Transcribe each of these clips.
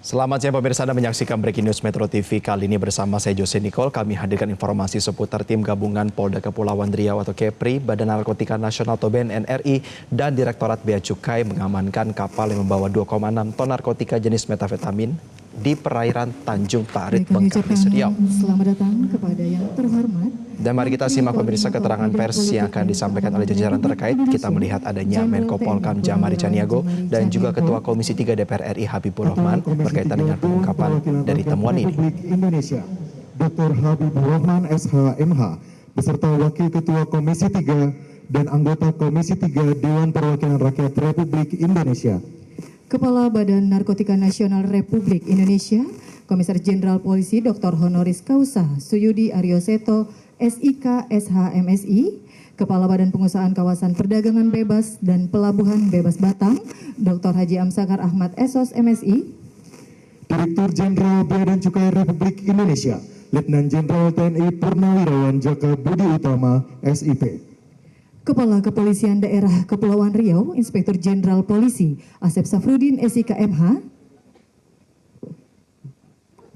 Selamat siang pemirsa, Anda menyaksikan Breaking News Metro TV. Kali ini bersama saya Jose Nicole, kami hadirkan informasi seputar tim gabungan Polda Kepulauan Riau atau Kepri, Badan Narkotika Nasional atau BNN RI, dan Direktorat Bea Cukai mengamankan kapal yang membawa 2,6 ton narkotika jenis metafetamin di perairan Tanjung Parit, Bengkalis, Riau. Selamat datang kepada yang terhormat. Dan mari kita simak pemirsa keterangan pers yang akan disampaikan oleh jajaran terkait. Kita melihat adanya Menko Polkam Jamari Caniago dan juga Ketua Komisi 3 DPR RI Habibur Rahman berkaitan dengan pengungkapan dari temuan ini. Indonesia, Dr. Habibur Rahman SH.MH, beserta Wakil Ketua Komisi 3 dan anggota Komisi 3 Dewan Perwakilan Rakyat Republik Indonesia. Kepala Badan Narkotika Nasional Republik Indonesia, Komisaris Jenderal Polisi Dr. Honoris Causa Suyudi Aryoseto, SIK SH.MSI, Kepala Badan Pengusahaan Kawasan Perdagangan Bebas dan Pelabuhan Bebas Batam, Dr. Haji Amsakar Ahmad SOS MSI, Direktur Jenderal Bea dan Cukai Republik Indonesia, Letnan Jenderal TNI Purnawirawan Jaka Budi Utama, SIP. Kepala Kepolisian Daerah Kepulauan Riau, Inspektur Jenderal Polisi Asep Safrudin SIK MH,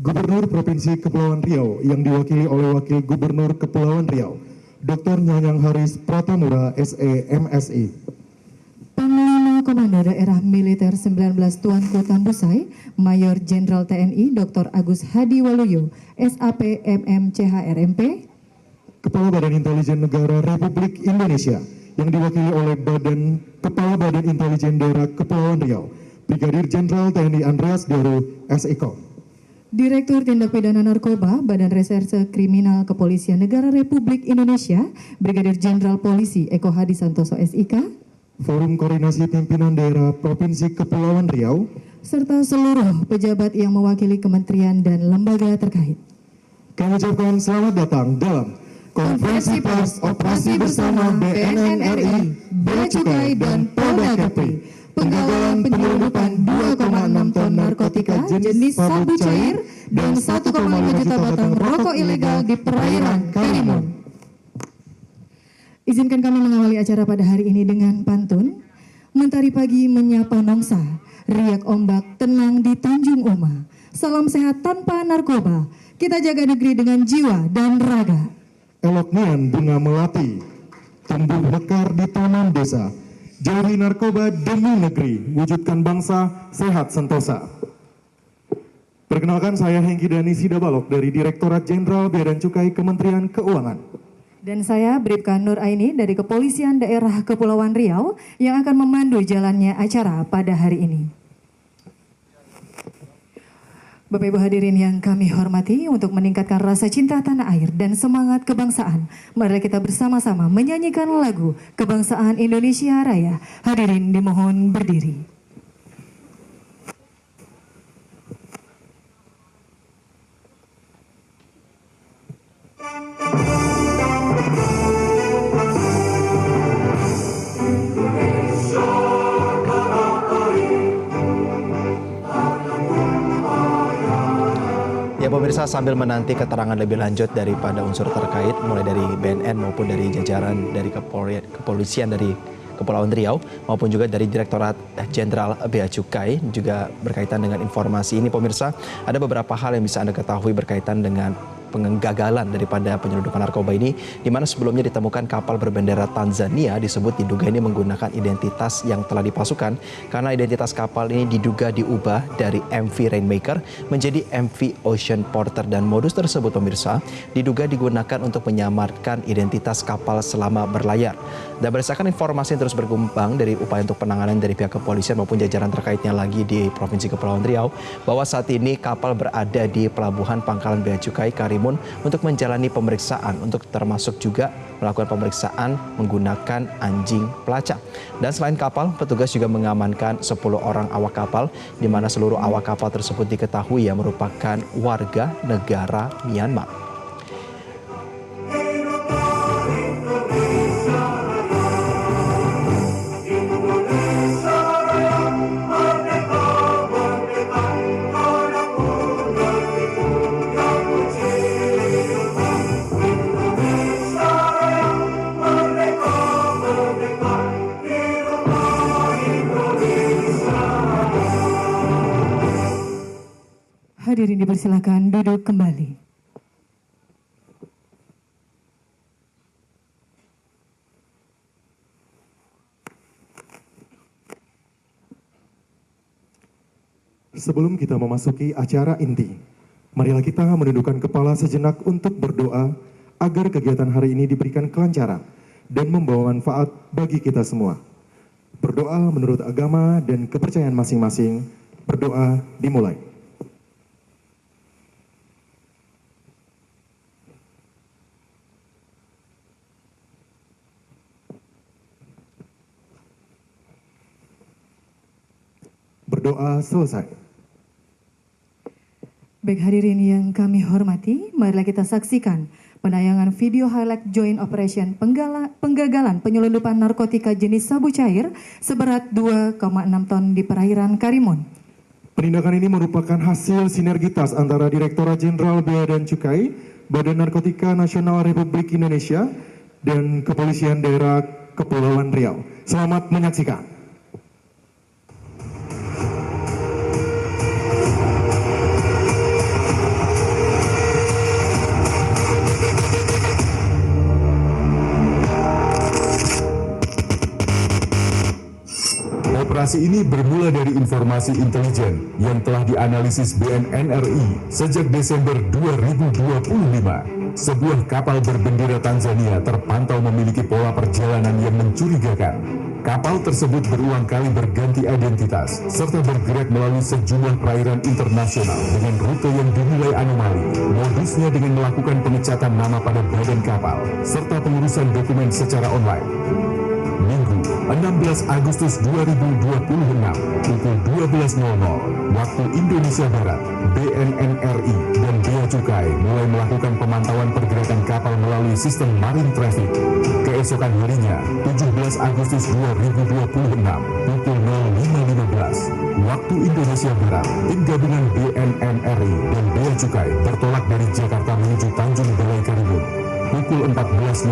Gubernur Provinsi Kepulauan Riau yang diwakili oleh Wakil Gubernur Kepulauan Riau, Dr. Nyanyang Haris Pratamura SE MSI. Panglima Komando Daerah Militer 19 Tuanku Tambusai, Mayor Jenderal TNI Dr. Agus Hadi Waluyo, SAP MMCHRMP, Kepala Badan Intelijen Negara Republik Indonesia yang diwakili oleh Kepala Badan Intelijen Daerah Kepulauan Riau, Brigadir Jenderal TNI Andreas Deru, SIKOM. Direktur Tindak Pidana Narkoba Badan Reserse Kriminal Kepolisian Negara Republik Indonesia, Brigadir Jenderal Polisi Eko Hadi Santoso SIK, Forum Koordinasi Pimpinan Daerah Provinsi Kepulauan Riau, serta seluruh pejabat yang mewakili kementerian dan lembaga terkait. kami ucapkan selamat datang dalam Konferensi Pers Operasi Bersama BNN RI, Bea Cukai dan Polda Kepri, penggagalan penyelundupan 2,6 ton narkotika jenis sabu cair dan 1,5 juta batang rokok ilegal di perairan Karimun. Izinkan kami mengawali acara pada hari ini dengan pantun. Mentari pagi menyapa nongsa, riak ombak tenang di Tanjung Uma. Salam sehat tanpa narkoba, kita jaga negeri dengan jiwa dan raga. Elok nian bunga melati, tumbuh mekar di taman desa. Jauhi narkoba demi negeri, wujudkan bangsa sehat sentosa. Perkenalkan, saya Hengki Dani Sidabalok dari Direktorat Jenderal Bea dan Cukai Kementerian Keuangan. Dan saya Bribka Nur Aini dari Kepolisian Daerah Kepulauan Riau yang akan memandu jalannya acara pada hari ini. Bapak Ibu hadirin yang kami hormati, untuk meningkatkan rasa cinta tanah air dan semangat kebangsaan, mari kita bersama-sama menyanyikan lagu Kebangsaan Indonesia Raya. Hadirin dimohon berdiri. Ya pemirsa, sambil menanti keterangan lebih lanjut daripada unsur terkait, mulai dari BNN maupun dari jajaran dari kepolisian dari Kepulauan Riau maupun juga dari Direktorat Jenderal Bea Cukai juga berkaitan dengan informasi ini pemirsa, ada beberapa hal yang bisa Anda ketahui berkaitan dengan penggagalan daripada penyelundupan narkoba ini, di mana sebelumnya ditemukan kapal berbendera Tanzania disebut diduga ini menggunakan identitas yang telah dipalsukan karena identitas kapal ini diduga diubah dari MV Rainmaker menjadi MV Ocean Porter, dan modus tersebut pemirsa diduga digunakan untuk menyamarkan identitas kapal selama berlayar. Dan berdasarkan informasi yang terus berkembang dari upaya untuk penanganan dari pihak kepolisian maupun jajaran terkaitnya lagi di Provinsi Kepulauan Riau, bahwa saat ini kapal berada di Pelabuhan Pangkalan Bea Cukai Karimun untuk menjalani pemeriksaan, untuk termasuk juga melakukan pemeriksaan menggunakan anjing pelacak. Dan selain kapal, petugas juga mengamankan 10 orang awak kapal, di mana seluruh awak kapal tersebut diketahui yang merupakan warga negara Myanmar. Hadirin dipersilakan duduk kembali. Sebelum kita memasuki acara inti, marilah kita menundukkan kepala sejenak untuk berdoa agar kegiatan hari ini diberikan kelancaran dan membawa manfaat bagi kita semua. Berdoa menurut agama dan kepercayaan masing-masing. Berdoa dimulai. Berdoa selesai. Baik hadirin yang kami hormati, marilah kita saksikan penayangan video highlight Joint Operation penggagalan penyelundupan narkotika jenis sabu cair seberat 2,6 ton di perairan Karimun. Penindakan ini merupakan hasil sinergitas antara Direktorat Jenderal Bea dan Cukai, Badan Narkotika Nasional Republik Indonesia, dan Kepolisian Daerah Kepulauan Riau. Selamat menyaksikan. Operasi ini bermula dari informasi intelijen yang telah dianalisis BNN RI sejak Desember 2025. Sebuah kapal berbendera Tanzania terpantau memiliki pola perjalanan yang mencurigakan. Kapal tersebut berulang kali berganti identitas serta bergerak melalui sejumlah perairan internasional dengan rute yang dinilai anomali. Modusnya dengan melakukan pengecatan nama pada badan kapal serta pengurusan dokumen secara online. Minggu 16 Agustus 2026 pukul 12.00 waktu Indonesia Barat, BNN RI dan Bea Cukai mulai melakukan pemantauan pergerakan kapal melalui sistem marine traffic. Keesokan harinya 17 Agustus 2026 pukul 05.15 waktu Indonesia Barat, tim gabungan BNN RI dan Bea Cukai bertolak dari Jakarta menuju Tanjung Balai Karimun. Pukul 14.00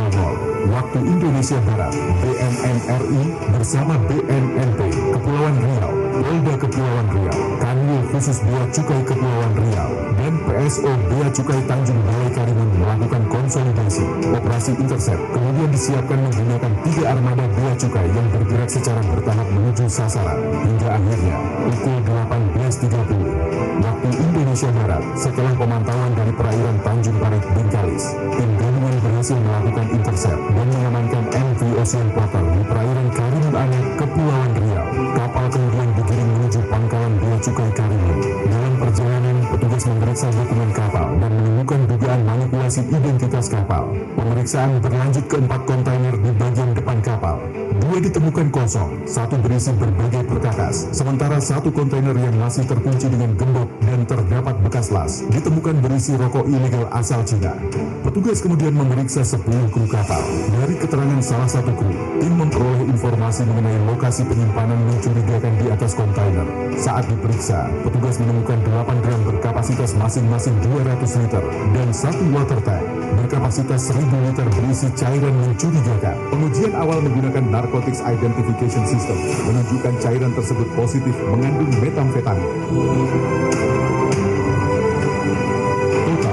waktu Indonesia Barat, BNN RI bersama BNNP Kepulauan Riau, Polda Kepulauan Riau, Kanwil Khusus Bea Cukai Kepulauan Riau, dan PSO Bea Cukai Tanjung Balai Karimun melakukan konsolidasi. Operasi Intercept kemudian disiapkan menggunakan 3 armada Bea Cukai yang bergerak secara bertahap menuju sasaran. Hingga akhirnya pukul 18.30 waktu Indonesia Barat, setelah pemantauan dari perairan Tanjung Parit Bengkalis, tim gabungan berhasil melakukan intercept dan mengamankan MV Ocean Porter di perairan Karimun Anget, Kepulauan Riau. Kapal kemudian digiring menuju pangkalan Bea Cukai Karimun. Dalam perjalanan, petugas memeriksa dokumen kapal dan menemukan dugaan manipulasi identitas kapal. Pemeriksaan berlanjut ke 4 kontainer di bagian depan kapal. 2 ditemukan kosong, 1 berisi berbagai perkakas, sementara 1 kontainer yang masih terkunci dengan gembok dan terdapat bekas las ditemukan berisi rokok ilegal asal Cina. Petugas kemudian memeriksa 10 kru kapal. Dari keterangan salah satu kru, tim memperoleh informasi mengenai lokasi penyimpanan mencurigakan di atas kontainer. Saat diperiksa, petugas menemukan 8 drum berkapasitas masing-masing 200 liter dan 1 water tank berkapasitas 1000 liter berisi cairan mencurigakan. Pengujian awal menggunakan Narcotics Identification System menunjukkan cairan tersebut positif mengandung metamfetamin.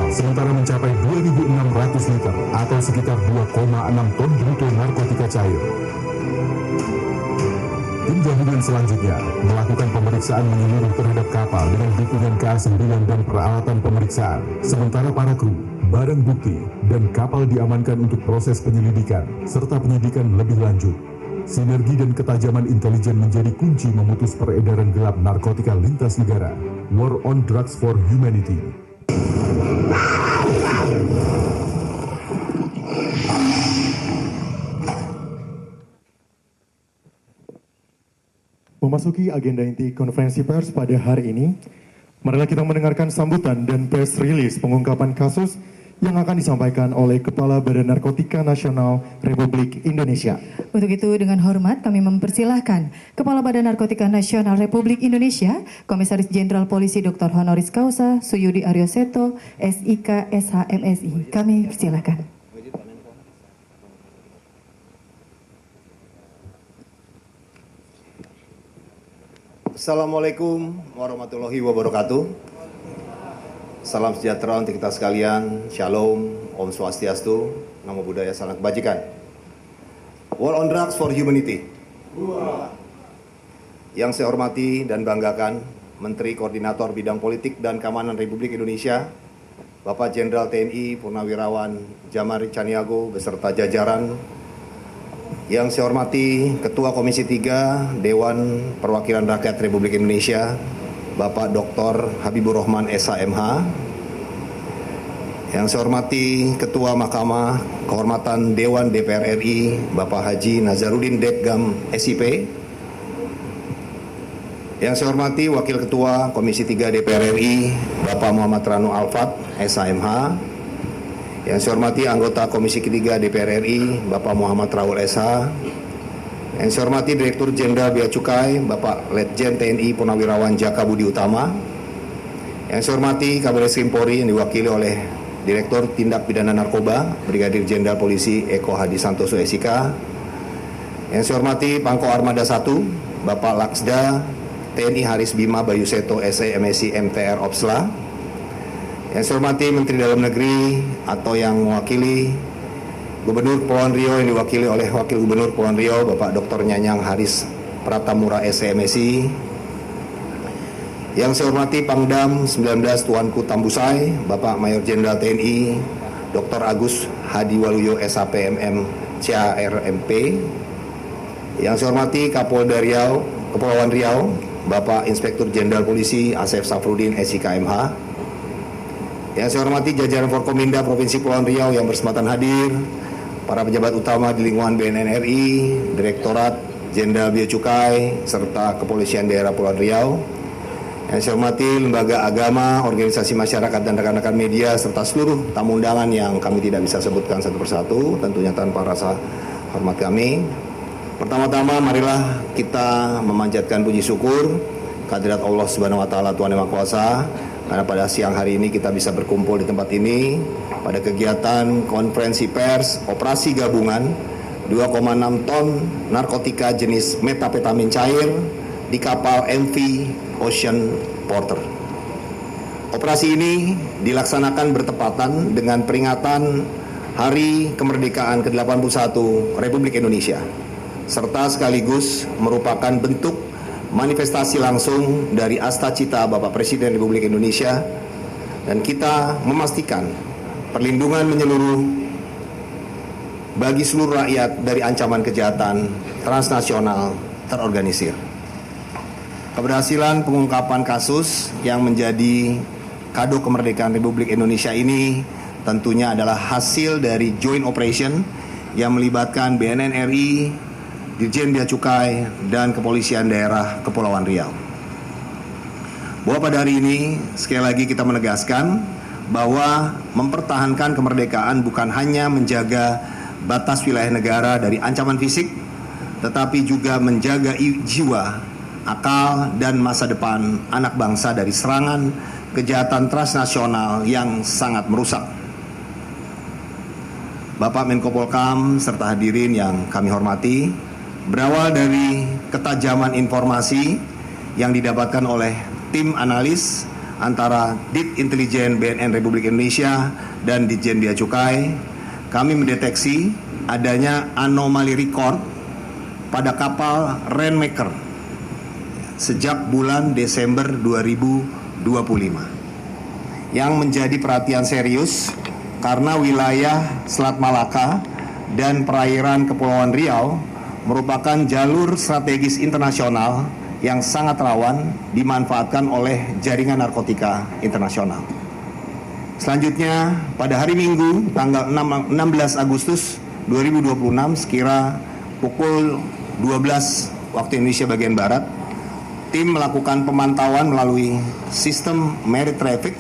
Sementara mencapai 2.600 liter atau sekitar 2,6 ton bruto narkotika cair. Tim gabungan selanjutnya melakukan pemeriksaan menyeluruh terhadap kapal dengan dukungan KA-9 dan peralatan pemeriksaan. Sementara para kru, barang bukti, dan kapal diamankan untuk proses penyelidikan serta penyidikan lebih lanjut. Sinergi dan ketajaman intelijen menjadi kunci memutus peredaran gelap narkotika lintas negara. War on Drugs for Humanity. Memasuki agenda inti konferensi pers pada hari ini, marilah kita mendengarkan sambutan dan press release pengungkapan kasus yang akan disampaikan oleh Kepala Badan Narkotika Nasional Republik Indonesia. Untuk itu dengan hormat kami mempersilahkan Kepala Badan Narkotika Nasional Republik Indonesia, Komisaris Jenderal Polisi Dr. Honoris Causa Suyudi Aryoseto, SIK, SH, MSI. Kami persilahkan. Assalamualaikum warahmatullahi wabarakatuh. Salam sejahtera untuk kita sekalian. Shalom, Om Swastiastu, Namo Buddhaya, Salam Kebajikan. War on Drugs for Humanity. Yang saya hormati dan banggakan Menteri Koordinator Bidang Politik dan Keamanan Republik Indonesia, Bapak Jenderal TNI Purnawirawan Jamari Caniago beserta jajaran. Yang saya hormati Ketua Komisi 3 Dewan Perwakilan Rakyat Republik Indonesia, Bapak Dr. Habibur Rahman SH.MH. Yang saya hormati Ketua Mahkamah Kehormatan Dewan DPR RI, Bapak Haji Nazarudin Dekgam SIP. Yang saya hormati Wakil Ketua Komisi 3 DPR RI, Bapak Muhammad Rano Alfat SH.MH. Yang saya hormati anggota Komisi 3 DPR RI, Bapak Muhammad Raul SH. Yang saya hormati Direktur Jenderal Bea Cukai, Bapak Letjen TNI Purnawirawan Jaka Budi Utama. Yang saya hormati Kabar Reskrim Polri yang diwakili oleh Direktur Tindak Pidana Narkoba, Brigadir Jenderal Polisi Eko Hadi Santoso SIK. Yang saya hormati Pangko Armada 1, Bapak Laksda TNI Haris Bima Bayu Seto SE MSI MTR Opsla. Yang saya hormati Menteri Dalam Negeri atau yang mewakili Gubernur Kepulauan Riau yang diwakili oleh Wakil Gubernur Kepulauan Riau Bapak Dr. Nyanyang Haris Pratamura SMSI. Yang saya hormati Pangdam 19 Tuanku Tambusai Bapak Mayor Jenderal TNI Dr. Agus Hadi Waluyo SAPMM CARMP. Yang saya hormati Kapolda Riau Kepulauan Riau Bapak Inspektur Jenderal Polisi Asef Safrudin SIK.MH. Yang saya hormati jajaran Forkominda Provinsi Kepulauan Riau yang berkesempatan hadir, para pejabat utama di lingkungan BNN RI, Direktorat Jenderal Bea Cukai, serta Kepolisian Daerah Kepulauan Riau. Yang saya hormati lembaga agama, organisasi masyarakat dan rekan-rekan media, serta seluruh tamu undangan yang kami tidak bisa sebutkan satu persatu, tentunya tanpa rasa hormat kami. Pertama-tama marilah kita memanjatkan puji syukur kehadirat Allah Subhanahu wa taala Tuhan Yang Maha Kuasa, karena pada siang hari ini kita bisa berkumpul di tempat ini pada kegiatan konferensi pers operasi gabungan 2,6 ton narkotika jenis metapetamin cair di kapal MV Ocean Porter. Operasi ini dilaksanakan bertepatan dengan peringatan Hari Kemerdekaan ke-81 Republik Indonesia, serta sekaligus merupakan bentuk manifestasi langsung dari asta-cita Bapak Presiden Republik Indonesia, dan kita memastikan perlindungan menyeluruh bagi seluruh rakyat dari ancaman kejahatan transnasional terorganisir. Keberhasilan pengungkapan kasus yang menjadi kado kemerdekaan Republik Indonesia ini tentunya adalah hasil dari joint operation yang melibatkan BNN RI, Dirjen Bea Cukai, dan Kepolisian Daerah Kepulauan Riau. Bahwa pada hari ini sekali lagi kita menegaskan bahwa mempertahankan kemerdekaan bukan hanya menjaga batas wilayah negara dari ancaman fisik, tetapi juga menjaga jiwa, akal, dan masa depan anak bangsa dari serangan kejahatan transnasional yang sangat merusak. Bapak Menko Polkam serta hadirin yang kami hormati, berawal dari ketajaman informasi yang didapatkan oleh tim analis antara Dit Intelijen BNN Republik Indonesia dan Ditjen Bea Cukai, kami mendeteksi adanya anomali record pada kapal Rainmaker sejak bulan Desember 2025 yang menjadi perhatian serius karena wilayah Selat Malaka dan perairan Kepulauan Riau merupakan jalur strategis internasional yang sangat rawan dimanfaatkan oleh jaringan narkotika internasional. Selanjutnya, pada hari Minggu tanggal 16 Agustus 2026 sekira pukul 12 waktu Indonesia bagian Barat, tim melakukan pemantauan melalui sistem Marit Traffic.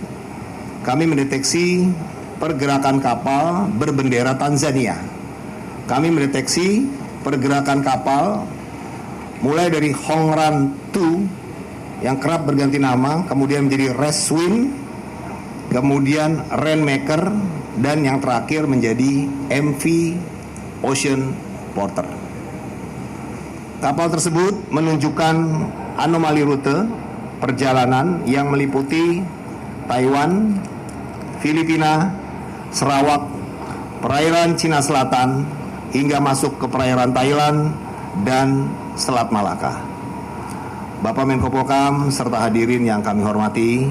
Kami mendeteksi pergerakan kapal berbendera Tanzania. Kami mendeteksi pergerakan kapal mulai dari Hongran 2 yang kerap berganti nama, kemudian menjadi Reswin, kemudian Rainmaker, dan yang terakhir menjadi MV Ocean Porter. Kapal tersebut menunjukkan anomali rute perjalanan yang meliputi Taiwan, Filipina, Sarawak, perairan Cina Selatan, hingga masuk ke perairan Thailand dan Selat Malaka. Bapak Menko Polhukam serta hadirin yang kami hormati,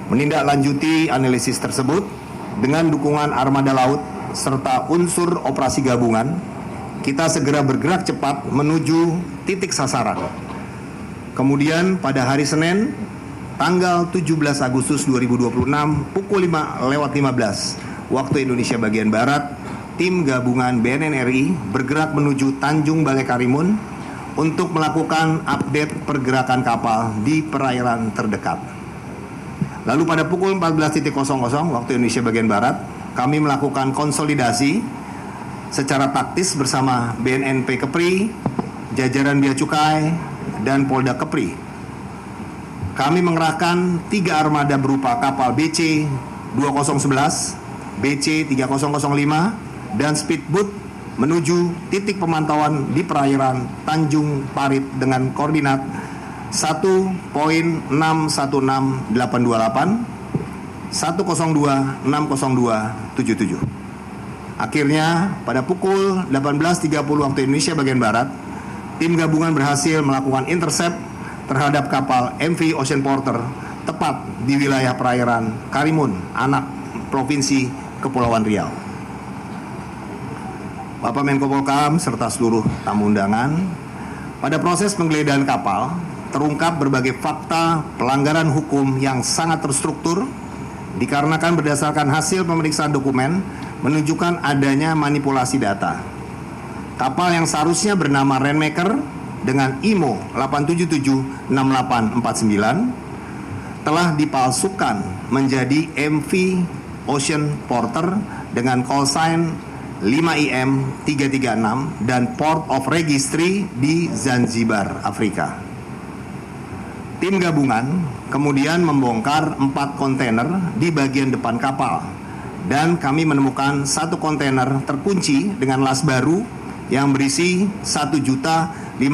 menindaklanjuti analisis tersebut dengan dukungan armada laut serta unsur operasi gabungan, kita segera bergerak cepat menuju titik sasaran. Kemudian pada hari Senin, tanggal 17 Agustus 2026 pukul 5:15 waktu Indonesia bagian Barat, tim gabungan BNN RI bergerak menuju Tanjung Balai Karimun untuk melakukan update pergerakan kapal di perairan terdekat. Lalu pada pukul 14.00 waktu Indonesia bagian Barat, kami melakukan konsolidasi secara taktis bersama BNNP Kepri, jajaran Bea Cukai, dan Polda Kepri. Kami mengerahkan 3 armada berupa kapal BC 2011, BC 3005, dan speedboat menuju titik pemantauan di perairan Tanjung Parit dengan koordinat 1.616828, 102.60277. Akhirnya pada pukul 18.30 waktu Indonesia bagian Barat, tim gabungan berhasil melakukan intercept terhadap kapal MV Ocean Porter tepat di wilayah perairan Karimun, anak Provinsi Kepulauan Riau. Bapak Menko Polhukam serta seluruh tamu undangan, pada proses penggeledahan kapal terungkap berbagai fakta pelanggaran hukum yang sangat terstruktur dikarenakan berdasarkan hasil pemeriksaan dokumen menunjukkan adanya manipulasi data. Kapal yang seharusnya bernama Rainmaker dengan IMO 8776849 telah dipalsukan menjadi MV Ocean Porter dengan call sign 5IM336 dan Port of Registry di Zanzibar, Afrika. Tim gabungan kemudian membongkar 4 kontainer di bagian depan kapal dan kami menemukan 1 kontainer terkunci dengan las baru yang berisi 1.570.000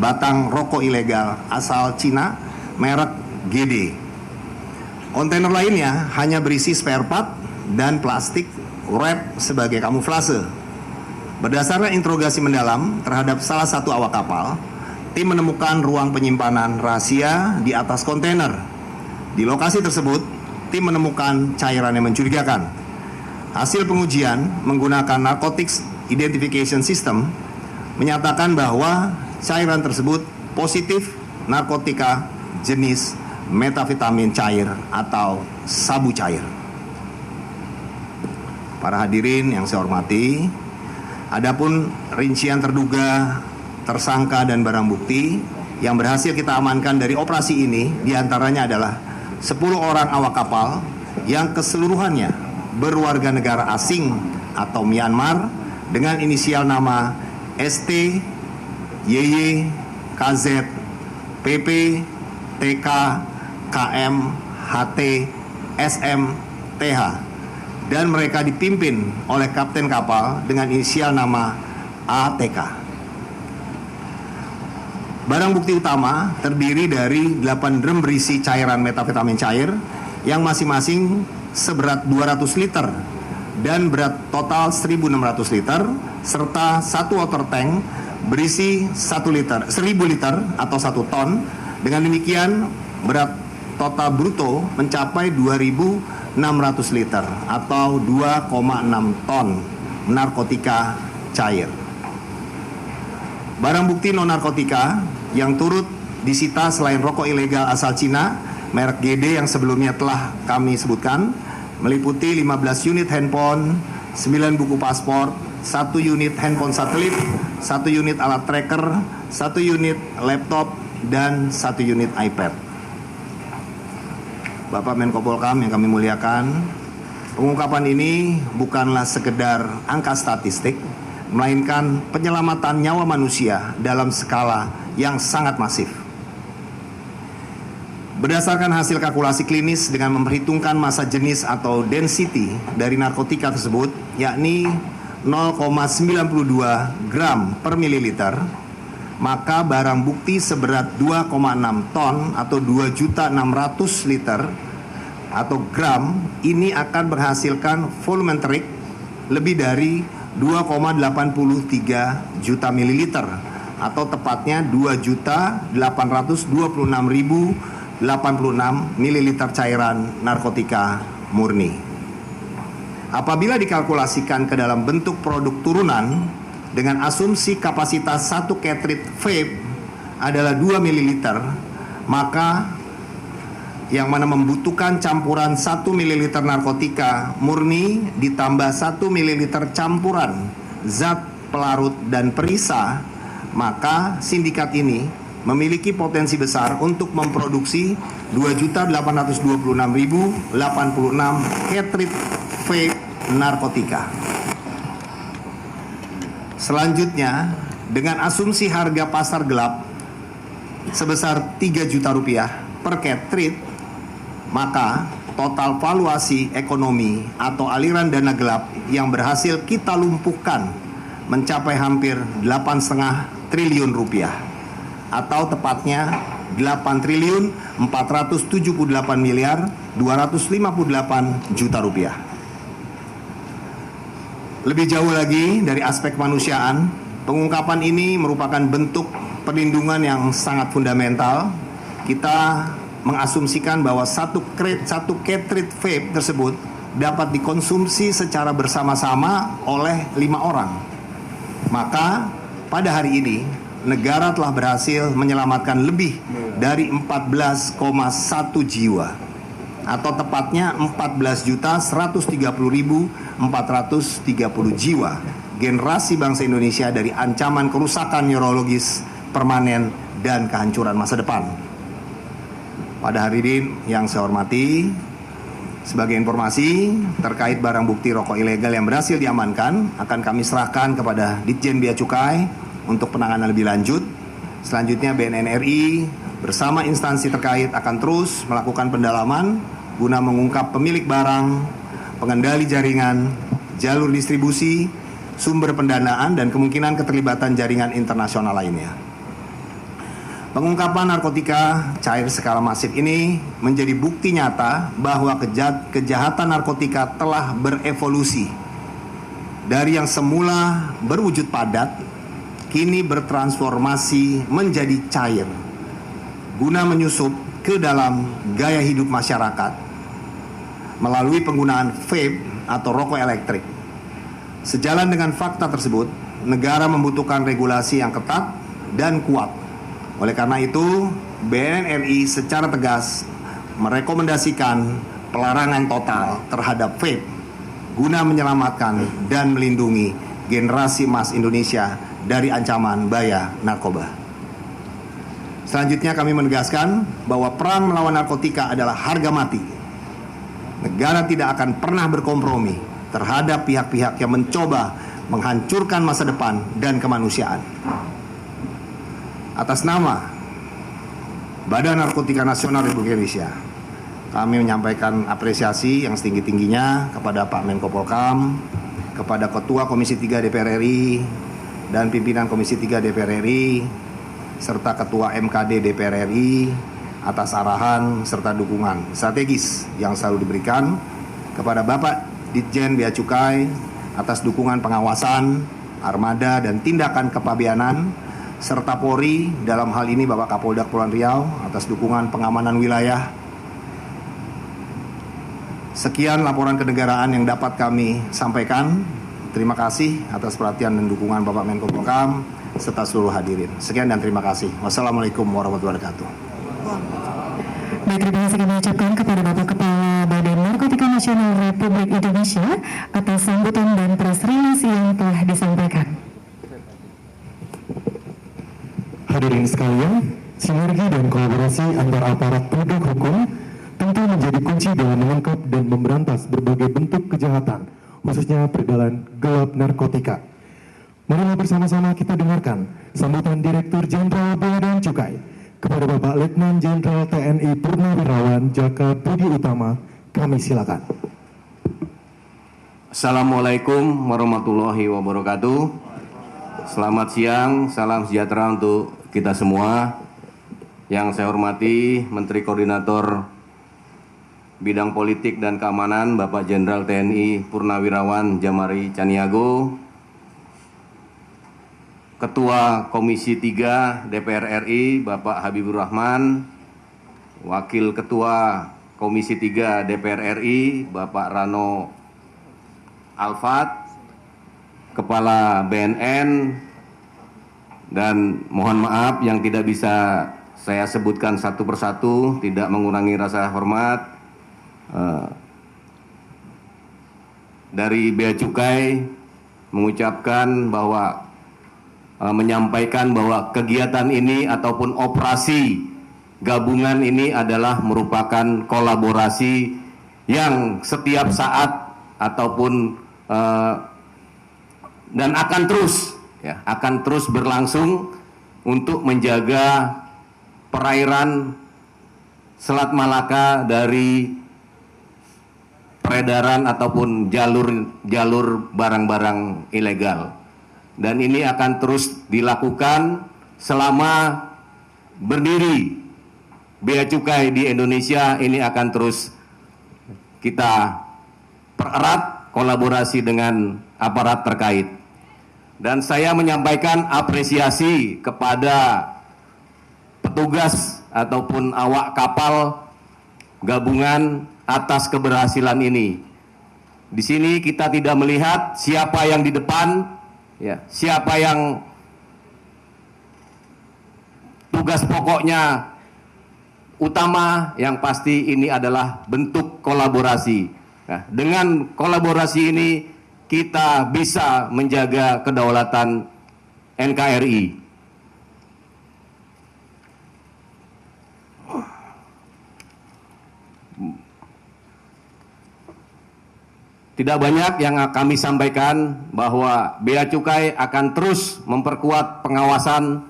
batang rokok ilegal asal Cina merek GD. Kontainer lainnya hanya berisi spare part dan plastik wrap sebagai kamuflase. Berdasarkan interogasi mendalam terhadap salah satu awak kapal, tim menemukan ruang penyimpanan rahasia di atas kontainer. Di lokasi tersebut, tim menemukan cairan yang mencurigakan. Hasil pengujian menggunakan Narcotics Identification System menyatakan bahwa cairan tersebut positif narkotika jenis metavitamin cair atau sabu cair. Para hadirin yang saya hormati, adapun rincian terduga, tersangka dan barang bukti yang berhasil kita amankan dari operasi ini diantaranya adalah 10 orang awak kapal yang keseluruhannya berwarga negara asing atau Myanmar dengan inisial nama ST, YY, KZ, PP, TK, KM, HT, SM, TH, dan mereka dipimpin oleh kapten kapal dengan inisial nama ATK. Barang bukti utama terdiri dari 8 drum berisi cairan metavitamin cair yang masing-masing seberat 200 liter dan berat total 1.600 liter serta 1 water tank berisi 1 liter, 1.000 liter atau 1 ton. Dengan demikian berat total bruto mencapai 2.600 liter atau 2,6 ton narkotika cair. Barang bukti non-narkotika yang turut disita selain rokok ilegal asal Cina merek GD yang sebelumnya telah kami sebutkan meliputi 15 unit handphone, 9 buku paspor, 1 unit handphone satelit, 1 unit alat tracker, 1 unit laptop, dan 1 unit iPad. Bapak Menko Polhukam yang kami muliakan, pengungkapan ini bukanlah sekedar angka statistik, melainkan penyelamatan nyawa manusia dalam skala yang sangat masif. Berdasarkan hasil kalkulasi klinis dengan memperhitungkan massa jenis atau density dari narkotika tersebut, yakni 0,92 gram per mililiter, maka barang bukti seberat 2,6 ton atau 2.600.000 liter atau gram ini akan menghasilkan volumetrik lebih dari 2,83 juta mililiter atau tepatnya 2.826.086 mililiter cairan narkotika murni. Apabila dikalkulasikan ke dalam bentuk produk turunan dengan asumsi kapasitas 1 cartridge vape adalah 2 ml, maka yang mana membutuhkan campuran 1 ml narkotika murni ditambah 1 ml campuran zat pelarut dan perisa, maka sindikat ini memiliki potensi besar untuk memproduksi 2.826.086 cartridge vape narkotika. Selanjutnya, dengan asumsi harga pasar gelap sebesar 3 juta rupiah per cartridge, maka total valuasi ekonomi atau aliran dana gelap yang berhasil kita lumpuhkan mencapai hampir 8,5 triliun rupiah atau tepatnya 8.478.258 juta rupiah. Lebih jauh lagi dari aspek kemanusiaan, pengungkapan ini merupakan bentuk perlindungan yang sangat fundamental. Kita mengasumsikan bahwa satu cartridge vape tersebut dapat dikonsumsi secara bersama-sama oleh 5 orang. Maka pada hari ini negara telah berhasil menyelamatkan lebih dari 14,1 jiwa atau tepatnya 14.130.430 jiwa generasi bangsa Indonesia dari ancaman kerusakan neurologis permanen dan kehancuran masa depan. Pada hari ini yang saya hormati, sebagai informasi terkait barang bukti rokok ilegal yang berhasil diamankan akan kami serahkan kepada Ditjen Bea Cukai untuk penanganan lebih lanjut. Selanjutnya BNN RI bersama instansi terkait akan terus melakukan pendalaman guna mengungkap pemilik barang, pengendali jaringan, jalur distribusi, sumber pendanaan, dan kemungkinan keterlibatan jaringan internasional lainnya. Pengungkapan narkotika cair skala masif ini menjadi bukti nyata bahwa kejahatan narkotika telah berevolusi dari yang semula berwujud padat, kini bertransformasi menjadi cair guna menyusup ke dalam gaya hidup masyarakat melalui penggunaan vape atau rokok elektrik. Sejalan dengan fakta tersebut, negara membutuhkan regulasi yang ketat dan kuat. Oleh karena itu, BNN RI secara tegas merekomendasikan pelarangan total terhadap vape guna menyelamatkan dan melindungi generasi emas Indonesia dari ancaman bahaya narkoba. Selanjutnya kami menegaskan bahwa perang melawan narkotika adalah harga mati. Negara tidak akan pernah berkompromi terhadap pihak-pihak yang mencoba menghancurkan masa depan dan kemanusiaan. Atas nama Badan Narkotika Nasional Republik Indonesia, kami menyampaikan apresiasi yang setinggi-tingginya kepada Pak Menko Polkam, kepada Ketua Komisi 3 DPR RI dan pimpinan Komisi 3 DPR RI, serta Ketua MKD DPR RI atas arahan serta dukungan strategis yang selalu diberikan, kepada Bapak Ditjen Bea Cukai atas dukungan pengawasan, armada, dan tindakan kepabeanan, serta Polri dalam hal ini Bapak Kapolda Kepulauan Riau atas dukungan pengamanan wilayah. Sekian laporan kenegaraan yang dapat kami sampaikan. Terima kasih atas perhatian dan dukungan Bapak Menko Polkam serta seluruh hadirin. Sekian dan terima kasih. Wassalamualaikum warahmatullahi wabarakatuh. Baik, terima kasih kami ucapkan kepada Bapak Kepala Badan Narkotika Nasional Republik Indonesia atas sambutan dan press release yang telah disampaikan. Hadirin sekalian, sinergi dan kolaborasi antar aparat penegak hukum tentu menjadi kunci dalam mengungkap dan memberantas berbagai bentuk kejahatan, khususnya perdalan gelap narkotika. Marilah bersama-sama kita dengarkan sambutan Direktur Jenderal Bea dan Cukai kepada Bapak Letnan Jenderal TNI Purnawirawan Jaka Budi Utama. Kami silakan. Assalamualaikum warahmatullahi wabarakatuh. Selamat siang, salam sejahtera untuk kita semua. Yang saya hormati Menteri Koordinator Bidang Politik dan Keamanan Bapak Jenderal TNI Purnawirawan Jamari Caniago, Ketua Komisi 3 DPR RI Bapak Habibur Rahman, Wakil Ketua Komisi 3 DPR RI Bapak Rano Alfat, Kepala BNN, dan mohon maaf yang tidak bisa saya sebutkan satu persatu, tidak mengurangi rasa hormat. Dari Bea Cukai mengucapkan bahwa menyampaikan bahwa kegiatan ini ataupun operasi gabungan ini adalah merupakan kolaborasi yang setiap saat ataupun dan akan terus berlangsung untuk menjaga perairan Selat Malaka dari peredaran ataupun jalur barang-barang ilegal. Dan ini akan terus dilakukan selama berdiri Bea Cukai di Indonesia. Ini akan terus kita pererat kolaborasi dengan aparat terkait. Dan saya menyampaikan apresiasi kepada petugas ataupun awak kapal gabungan atas keberhasilan ini. Di sini kita tidak melihat siapa yang di depan, ya, siapa yang tugas pokoknya utama, yang pasti ini adalah bentuk kolaborasi. Nah, dengan kolaborasi ini kita bisa menjaga kedaulatan NKRI. Tidak banyak yang kami sampaikan bahwa Bea Cukai akan terus memperkuat pengawasan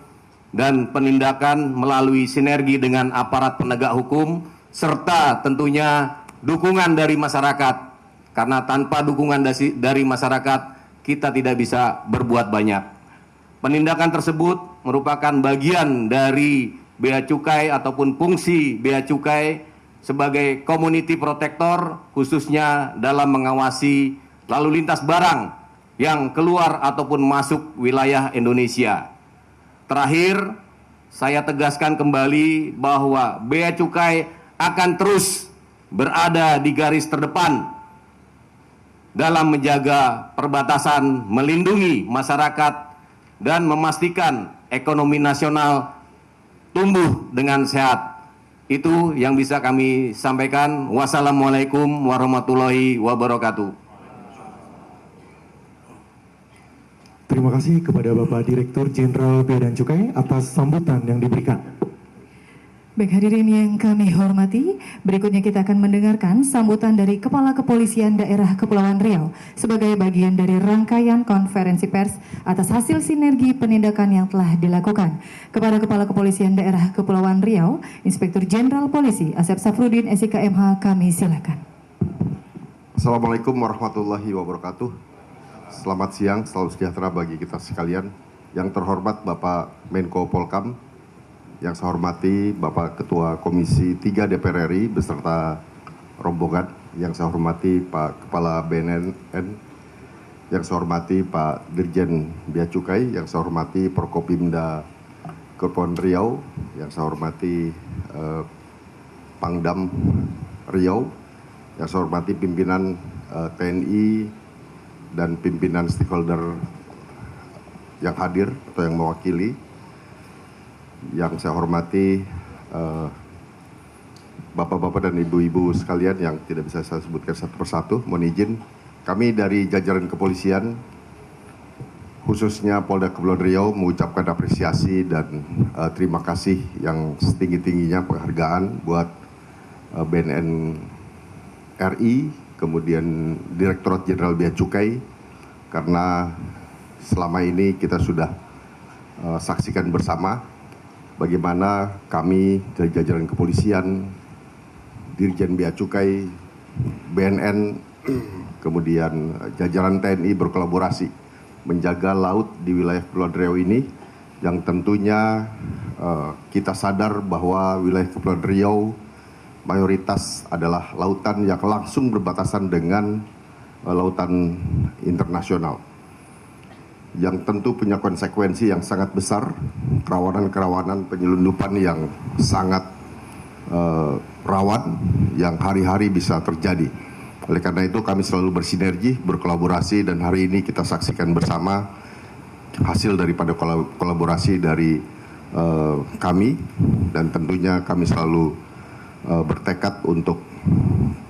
dan penindakan melalui sinergi dengan aparat penegak hukum serta tentunya dukungan dari masyarakat. Karena tanpa dukungan dari masyarakat kita tidak bisa berbuat banyak. Penindakan tersebut merupakan bagian dari Bea Cukai ataupun fungsi Bea Cukai sebagai community protector, khususnya dalam mengawasi lalu lintas barang yang keluar ataupun masuk wilayah Indonesia. Terakhir, saya tegaskan kembali bahwa Bea Cukai akan terus berada di garis terdepan dalam menjaga perbatasan, melindungi masyarakat, dan memastikan ekonomi nasional tumbuh dengan sehat. Itu yang bisa kami sampaikan. Wassalamualaikum warahmatullahi wabarakatuh. Terima kasih kepada Bapak Direktur Jenderal Bea dan Cukai atas sambutan yang diberikan. Baik hadirin yang kami hormati, berikutnya kita akan mendengarkan sambutan dari Kepala Kepolisian Daerah Kepulauan Riau sebagai bagian dari rangkaian konferensi pers atas hasil sinergi penindakan yang telah dilakukan. Kepada Kepala Kepolisian Daerah Kepulauan Riau, Inspektur Jenderal Polisi Asep Safrudin SIK MH, kami silakan. Assalamualaikum warahmatullahi wabarakatuh. Selamat siang, salam sejahtera bagi kita sekalian. Yang terhormat Bapak Menko Polkam, yang saya hormati Bapak Ketua Komisi 3 DPR RI beserta rombongan, yang saya hormati Pak Kepala BNN, yang saya hormati Pak Dirjen Bea Cukai, yang saya hormati Prokopimda Kepulauan Riau, yang saya hormati Pangdam Riau, yang saya hormati pimpinan TNI dan pimpinan stakeholder yang hadir atau yang mewakili. Yang saya hormati bapak-bapak dan ibu-ibu sekalian yang tidak bisa saya sebutkan satu persatu, mohon izin. Kami dari jajaran kepolisian, khususnya Polda Kepulauan Riau, mengucapkan apresiasi dan terima kasih yang setinggi-tingginya penghargaan buat BNN RI, kemudian Direktorat Jenderal Bea Cukai, karena selama ini kita sudah saksikan bersama bagaimana kami dari jajaran kepolisian, Dirjen Bea Cukai, BNN, kemudian jajaran TNI berkolaborasi menjaga laut di wilayah Kepulauan Riau ini, yang tentunya kita sadar bahwa wilayah Kepulauan Riau mayoritas adalah lautan yang langsung berbatasan dengan lautan internasional, yang tentu punya konsekuensi yang sangat besar, kerawanan-kerawanan penyelundupan yang sangat rawan, yang hari-hari bisa terjadi. Oleh karena itu kami selalu bersinergi, berkolaborasi, dan hari ini kita saksikan bersama hasil daripada kolaborasi dari kami, dan tentunya kami selalu bertekad untuk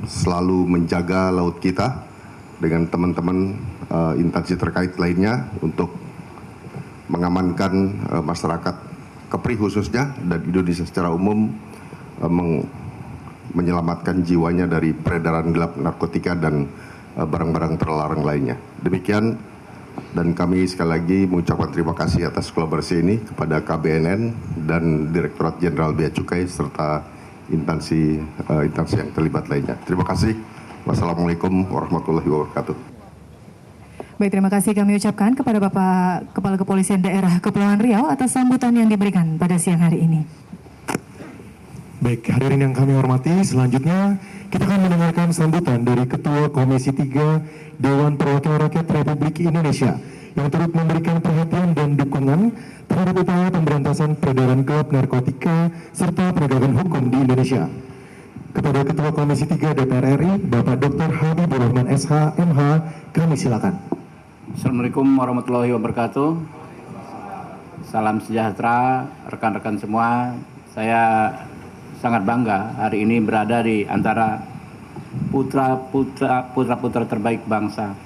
selalu menjaga laut kita dengan teman-teman instansi terkait lainnya untuk mengamankan masyarakat Kepri khususnya dan Indonesia secara umum, menyelamatkan jiwanya dari peredaran gelap narkotika dan barang-barang terlarang lainnya. Demikian, dan kami sekali lagi mengucapkan terima kasih atas kolaborasi ini kepada KBNN dan Direktorat Jenderal Bea Cukai serta instansi yang terlibat lainnya. Terima kasih. Wassalamualaikum warahmatullahi wabarakatuh. Baik, terima kasih kami ucapkan kepada Bapak Kepala Kepolisian Daerah Kepulauan Riau atas sambutan yang diberikan pada siang hari ini. Baik, hadirin yang kami hormati, selanjutnya kita akan mendengarkan sambutan dari Ketua Komisi 3 Dewan Perwakilan Rakyat Republik Indonesia yang turut memberikan perhatian dan dukungan terhadap upaya pemberantasan peredaran gelap narkotika serta penegakan hukum di Indonesia. Kepada Ketua Komisi 3 DPR RI, Bapak Dr. Habibur Rahman SH, MH, kami silakan. Assalamualaikum warahmatullahi wabarakatuh. Salam sejahtera rekan-rekan semua. Saya sangat bangga hari ini berada di antara putra-putra terbaik bangsa.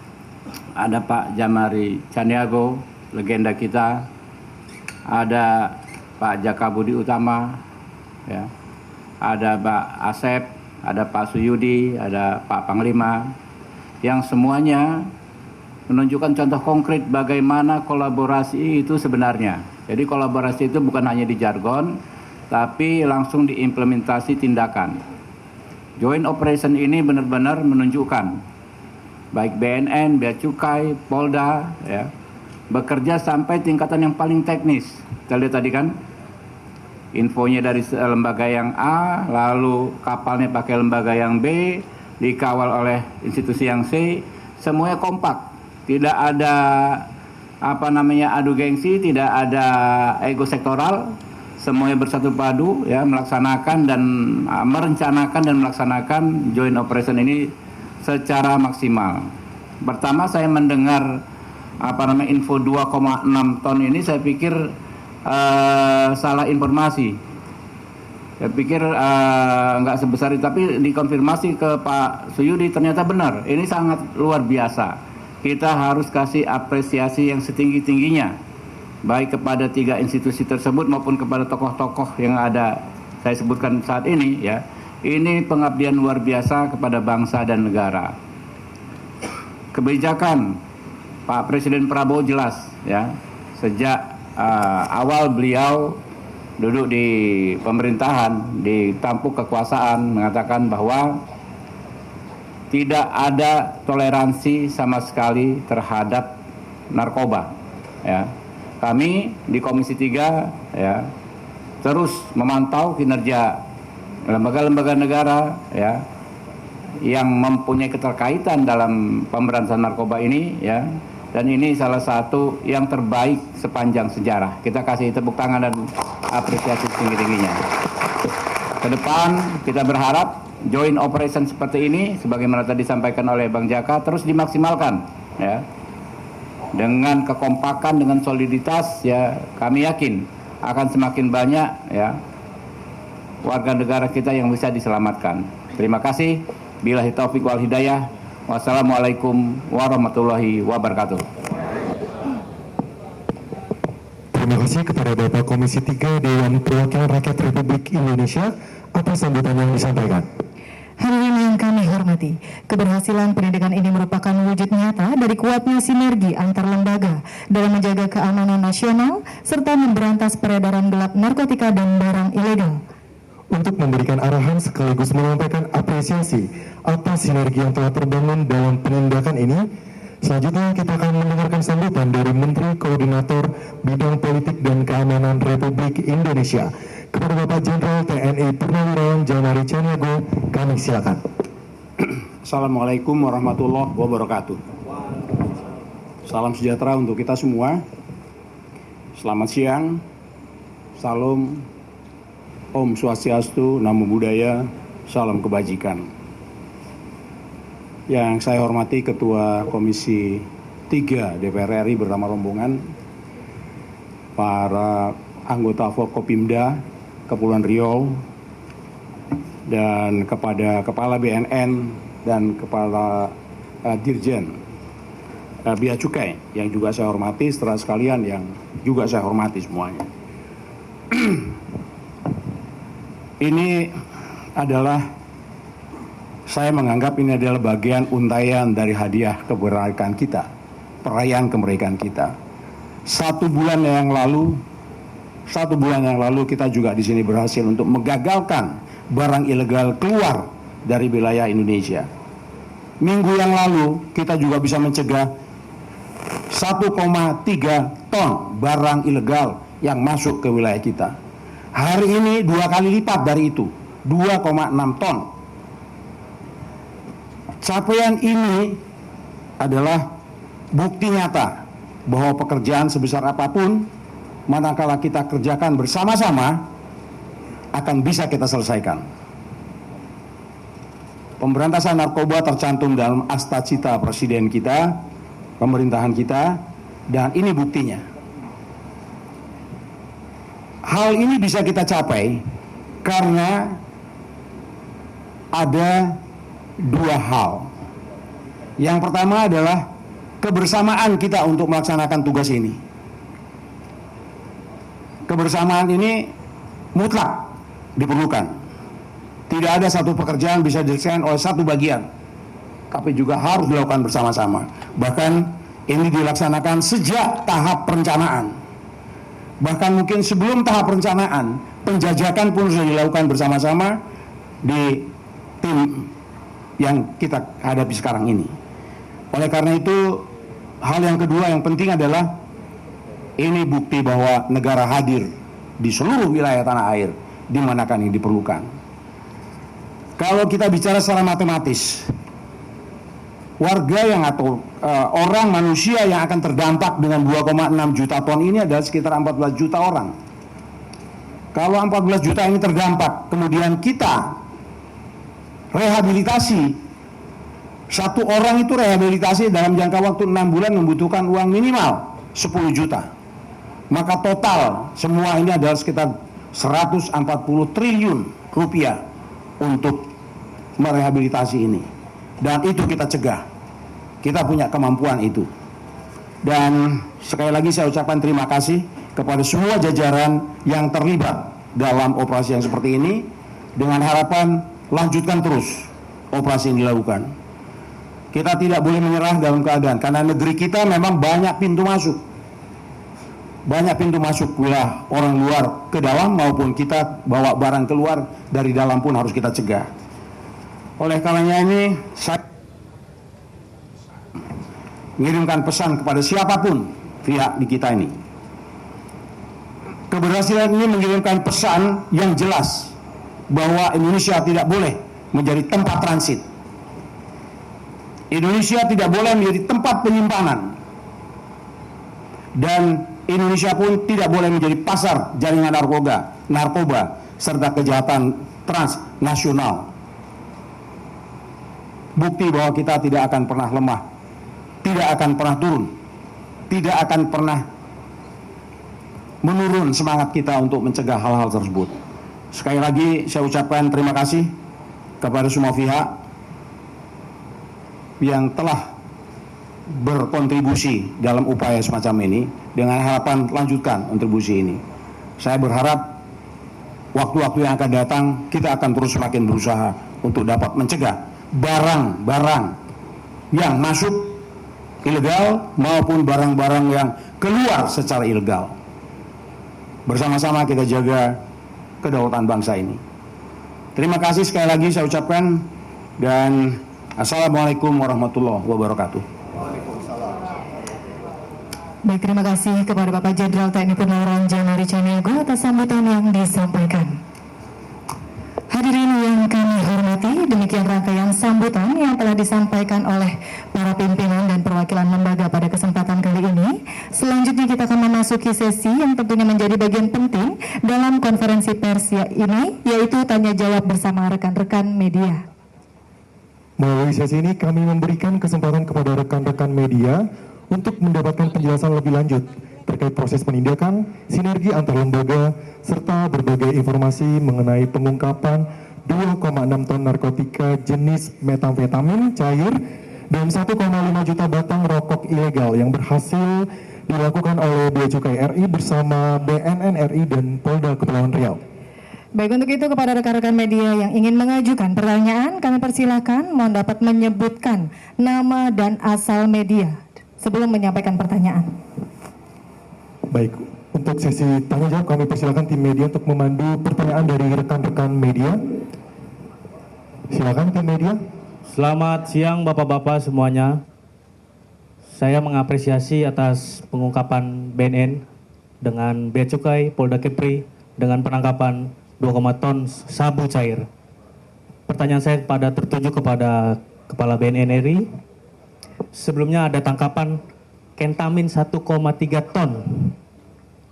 Ada Pak Jamari Caniago, legenda kita. Ada Pak Jaka Budi Utama, ya. Ada Pak Asep, ada Pak Suyudi, ada Pak Panglima, yang semuanya menunjukkan contoh konkret bagaimana kolaborasi itu sebenarnya. Jadi kolaborasi itu bukan hanya di jargon, tapi langsung diimplementasi tindakan. Joint operation ini benar-benar menunjukkan baik BNN, Bea Cukai, Polda, ya, bekerja sampai tingkatan yang paling teknis. Kita lihat tadi kan, infonya dari lembaga yang A, lalu kapalnya pakai lembaga yang B, dikawal oleh institusi yang C, semuanya kompak. Tidak ada adu gengsi, tidak ada ego sektoral, semuanya bersatu padu, ya, melaksanakan dan merencanakan dan melaksanakan joint operation ini secara maksimal. Pertama saya mendengar info 2,6 ton ini, saya pikir salah informasi. Saya pikir nggak sebesar itu, tapi dikonfirmasi ke Pak Suyudi ternyata benar. Ini sangat luar biasa. Kita harus kasih apresiasi yang setinggi-tingginya, baik kepada 3 institusi tersebut maupun kepada tokoh-tokoh yang ada saya sebutkan saat ini, ya. Ini pengabdian luar biasa kepada bangsa dan negara. Kebijakan Pak Presiden Prabowo jelas, ya. Sejak awal beliau duduk di pemerintahan, di tampuk kekuasaan, mengatakan bahwa tidak ada toleransi sama sekali terhadap narkoba, ya. Kami di Komisi 3, ya, terus memantau kinerja lembaga-lembaga negara, ya, yang mempunyai keterkaitan dalam pemberantasan narkoba ini, ya, dan ini salah satu yang terbaik sepanjang sejarah. Kita kasih tepuk tangan dan apresiasi tinggi-tingginya. Ke depan kita berharap joint operation seperti ini, sebagaimana tadi disampaikan oleh Bang Jaka, terus dimaksimalkan, ya, dengan kekompakan, dengan soliditas, ya, kami yakin akan semakin banyak, ya, warga negara kita yang bisa diselamatkan. Terima kasih. Billahi taufik wal hidayah. Wassalamualaikum warahmatullahi wabarakatuh. Terima kasih kepada Bapak Komisi 3 Dewan Perwakilan Rakyat Republik Indonesia atas sambutan yang disampaikan. Hadirin yang kami hormati, keberhasilan pendidikan ini merupakan wujud nyata dari kuatnya sinergi antar lembaga dalam menjaga keamanan nasional serta memberantas peredaran gelap narkotika dan barang ilegal. Untuk memberikan arahan sekaligus menyampaikan apresiasi atas sinergi yang telah terbangun dalam penindakan ini, selanjutnya kita akan mendengarkan sambutan dari Menteri Koordinator Bidang Politik dan Keamanan Republik Indonesia, kepada Bapak Jenderal TNI Purnawirawan Jamari Caniago, kami silakan. Assalamualaikum warahmatullahi wabarakatuh. Salam sejahtera untuk kita semua. Selamat siang. Salam Om Swastiastu, Namo Buddhaya, salam kebajikan. Yang saya hormati Ketua Komisi 3 DPR RI bersama rombongan, para anggota Forkopimda Kepulauan Riau, dan kepada Kepala BNN dan Kepala Dirjen Bea Cukai yang juga saya hormati, setelah sekalian yang juga saya hormati semuanya. Ini adalah, saya menganggap ini adalah bagian untaian dari hadiah kemerdekaan kita, perayaan kemerdekaan kita. Satu bulan yang lalu kita juga di sini berhasil untuk menggagalkan barang ilegal keluar dari wilayah Indonesia. Minggu yang lalu kita juga bisa mencegah 1,3 ton barang ilegal yang masuk ke wilayah kita. Hari ini 2 kali lipat dari itu, 2,6 ton. Capaian ini adalah bukti nyata bahwa pekerjaan sebesar apapun, manakala kita kerjakan bersama-sama, akan bisa kita selesaikan. Pemberantasan narkoba tercantum dalam Asta Cita Presiden kita, pemerintahan kita, dan ini buktinya. Hal ini bisa kita capai karena ada 2 hal. Yang pertama adalah kebersamaan kita untuk melaksanakan tugas ini. Kebersamaan ini mutlak diperlukan. Tidak ada satu pekerjaan bisa diselesaikan oleh satu bagian, tapi juga harus dilakukan bersama-sama. Bahkan ini dilaksanakan sejak tahap perencanaan. Bahkan mungkin sebelum tahap perencanaan, penjajakan pun sudah dilakukan bersama-sama di tim yang kita hadapi sekarang ini. Oleh karena itu, hal yang kedua yang penting adalah ini bukti bahwa negara hadir di seluruh wilayah tanah air di manakah ini diperlukan. Kalau kita bicara secara matematis, warga yang atau orang manusia yang akan terdampak dengan 2,6 juta ton ini adalah sekitar 14 juta orang. Kalau 14 juta ini terdampak, kemudian kita rehabilitasi, satu orang itu rehabilitasi dalam jangka waktu 6 bulan membutuhkan uang minimal 10 juta. Maka total semua ini adalah sekitar 140 triliun rupiah untuk merehabilitasi ini. Dan itu kita cegah. Kita punya kemampuan itu. Dan sekali lagi saya ucapkan terima kasih kepada semua jajaran yang terlibat dalam operasi yang seperti ini, dengan harapan lanjutkan terus operasi yang dilakukan. Kita tidak boleh menyerah dalam keadaan, karena negeri kita memang banyak pintu masuk. Banyak pintu masuk wilayah orang luar ke dalam, maupun kita bawa barang keluar dari dalam pun harus kita cegah. Oleh karenanya ini saya mengirimkan pesan kepada siapapun pihak di kita ini. Keberhasilan ini mengirimkan pesan yang jelas bahwa Indonesia tidak boleh menjadi tempat transit. Indonesia tidak boleh menjadi tempat penyimpanan. Dan Indonesia pun tidak boleh menjadi pasar jaringan narkoba serta kejahatan transnasional. Bukti bahwa kita tidak akan pernah lemah, tidak akan pernah turun, tidak akan pernah menurun semangat kita untuk mencegah hal-hal tersebut. Sekali lagi saya ucapkan terima kasih kepada semua pihak yang telah berkontribusi dalam upaya semacam ini, dengan harapan lanjutkan kontribusi ini. Saya berharap waktu-waktu yang akan datang kita akan terus semakin berusaha untuk dapat mencegah barang-barang yang masuk ilegal maupun barang-barang yang keluar secara ilegal. Bersama-sama kita jaga kedaulatan bangsa ini. Terima kasih sekali lagi saya ucapkan, dan assalamualaikum warahmatullahi wabarakatuh. Baik, terima kasih kepada Bapak Jenderal TNI Purnawirawan Jamari Caniago atas sambutan yang disampaikan. Hadirin yang kami hormati, demikian rangkaian sambutan yang telah disampaikan oleh para pimpinan dan perwakilan lembaga pada kesempatan kali ini. Selanjutnya kita akan memasuki sesi yang tentunya menjadi bagian penting dalam konferensi pers ini, yaitu tanya jawab bersama rekan-rekan media. Melalui sesi ini kami memberikan kesempatan kepada rekan-rekan media untuk mendapatkan penjelasan lebih lanjut terkait proses penindakan, sinergi antar lembaga, serta berbagai informasi mengenai pengungkapan 2,6 ton narkotika jenis metamfetamin cair dan 1,5 juta batang rokok ilegal yang berhasil dilakukan oleh Bea Cukai RI bersama BNN RI dan Polda Kepulauan Riau. Baik, untuk itu kepada rekan-rekan media yang ingin mengajukan pertanyaan, kami persilakan mohon dapat menyebutkan nama dan asal media sebelum menyampaikan pertanyaan. Baik, untuk sesi tanya jawab kami persilakan tim media untuk memandu pertanyaan dari rekan-rekan media. Silakan tim media. Selamat siang Bapak-Bapak semuanya. Saya mengapresiasi atas pengungkapan BNN dengan Bea Cukai Polda Kepri dengan penangkapan 2, ton sabu cair. Pertanyaan saya tertuju kepada Kepala BNN RI. Sebelumnya ada tangkapan kentamin 1,3 ton.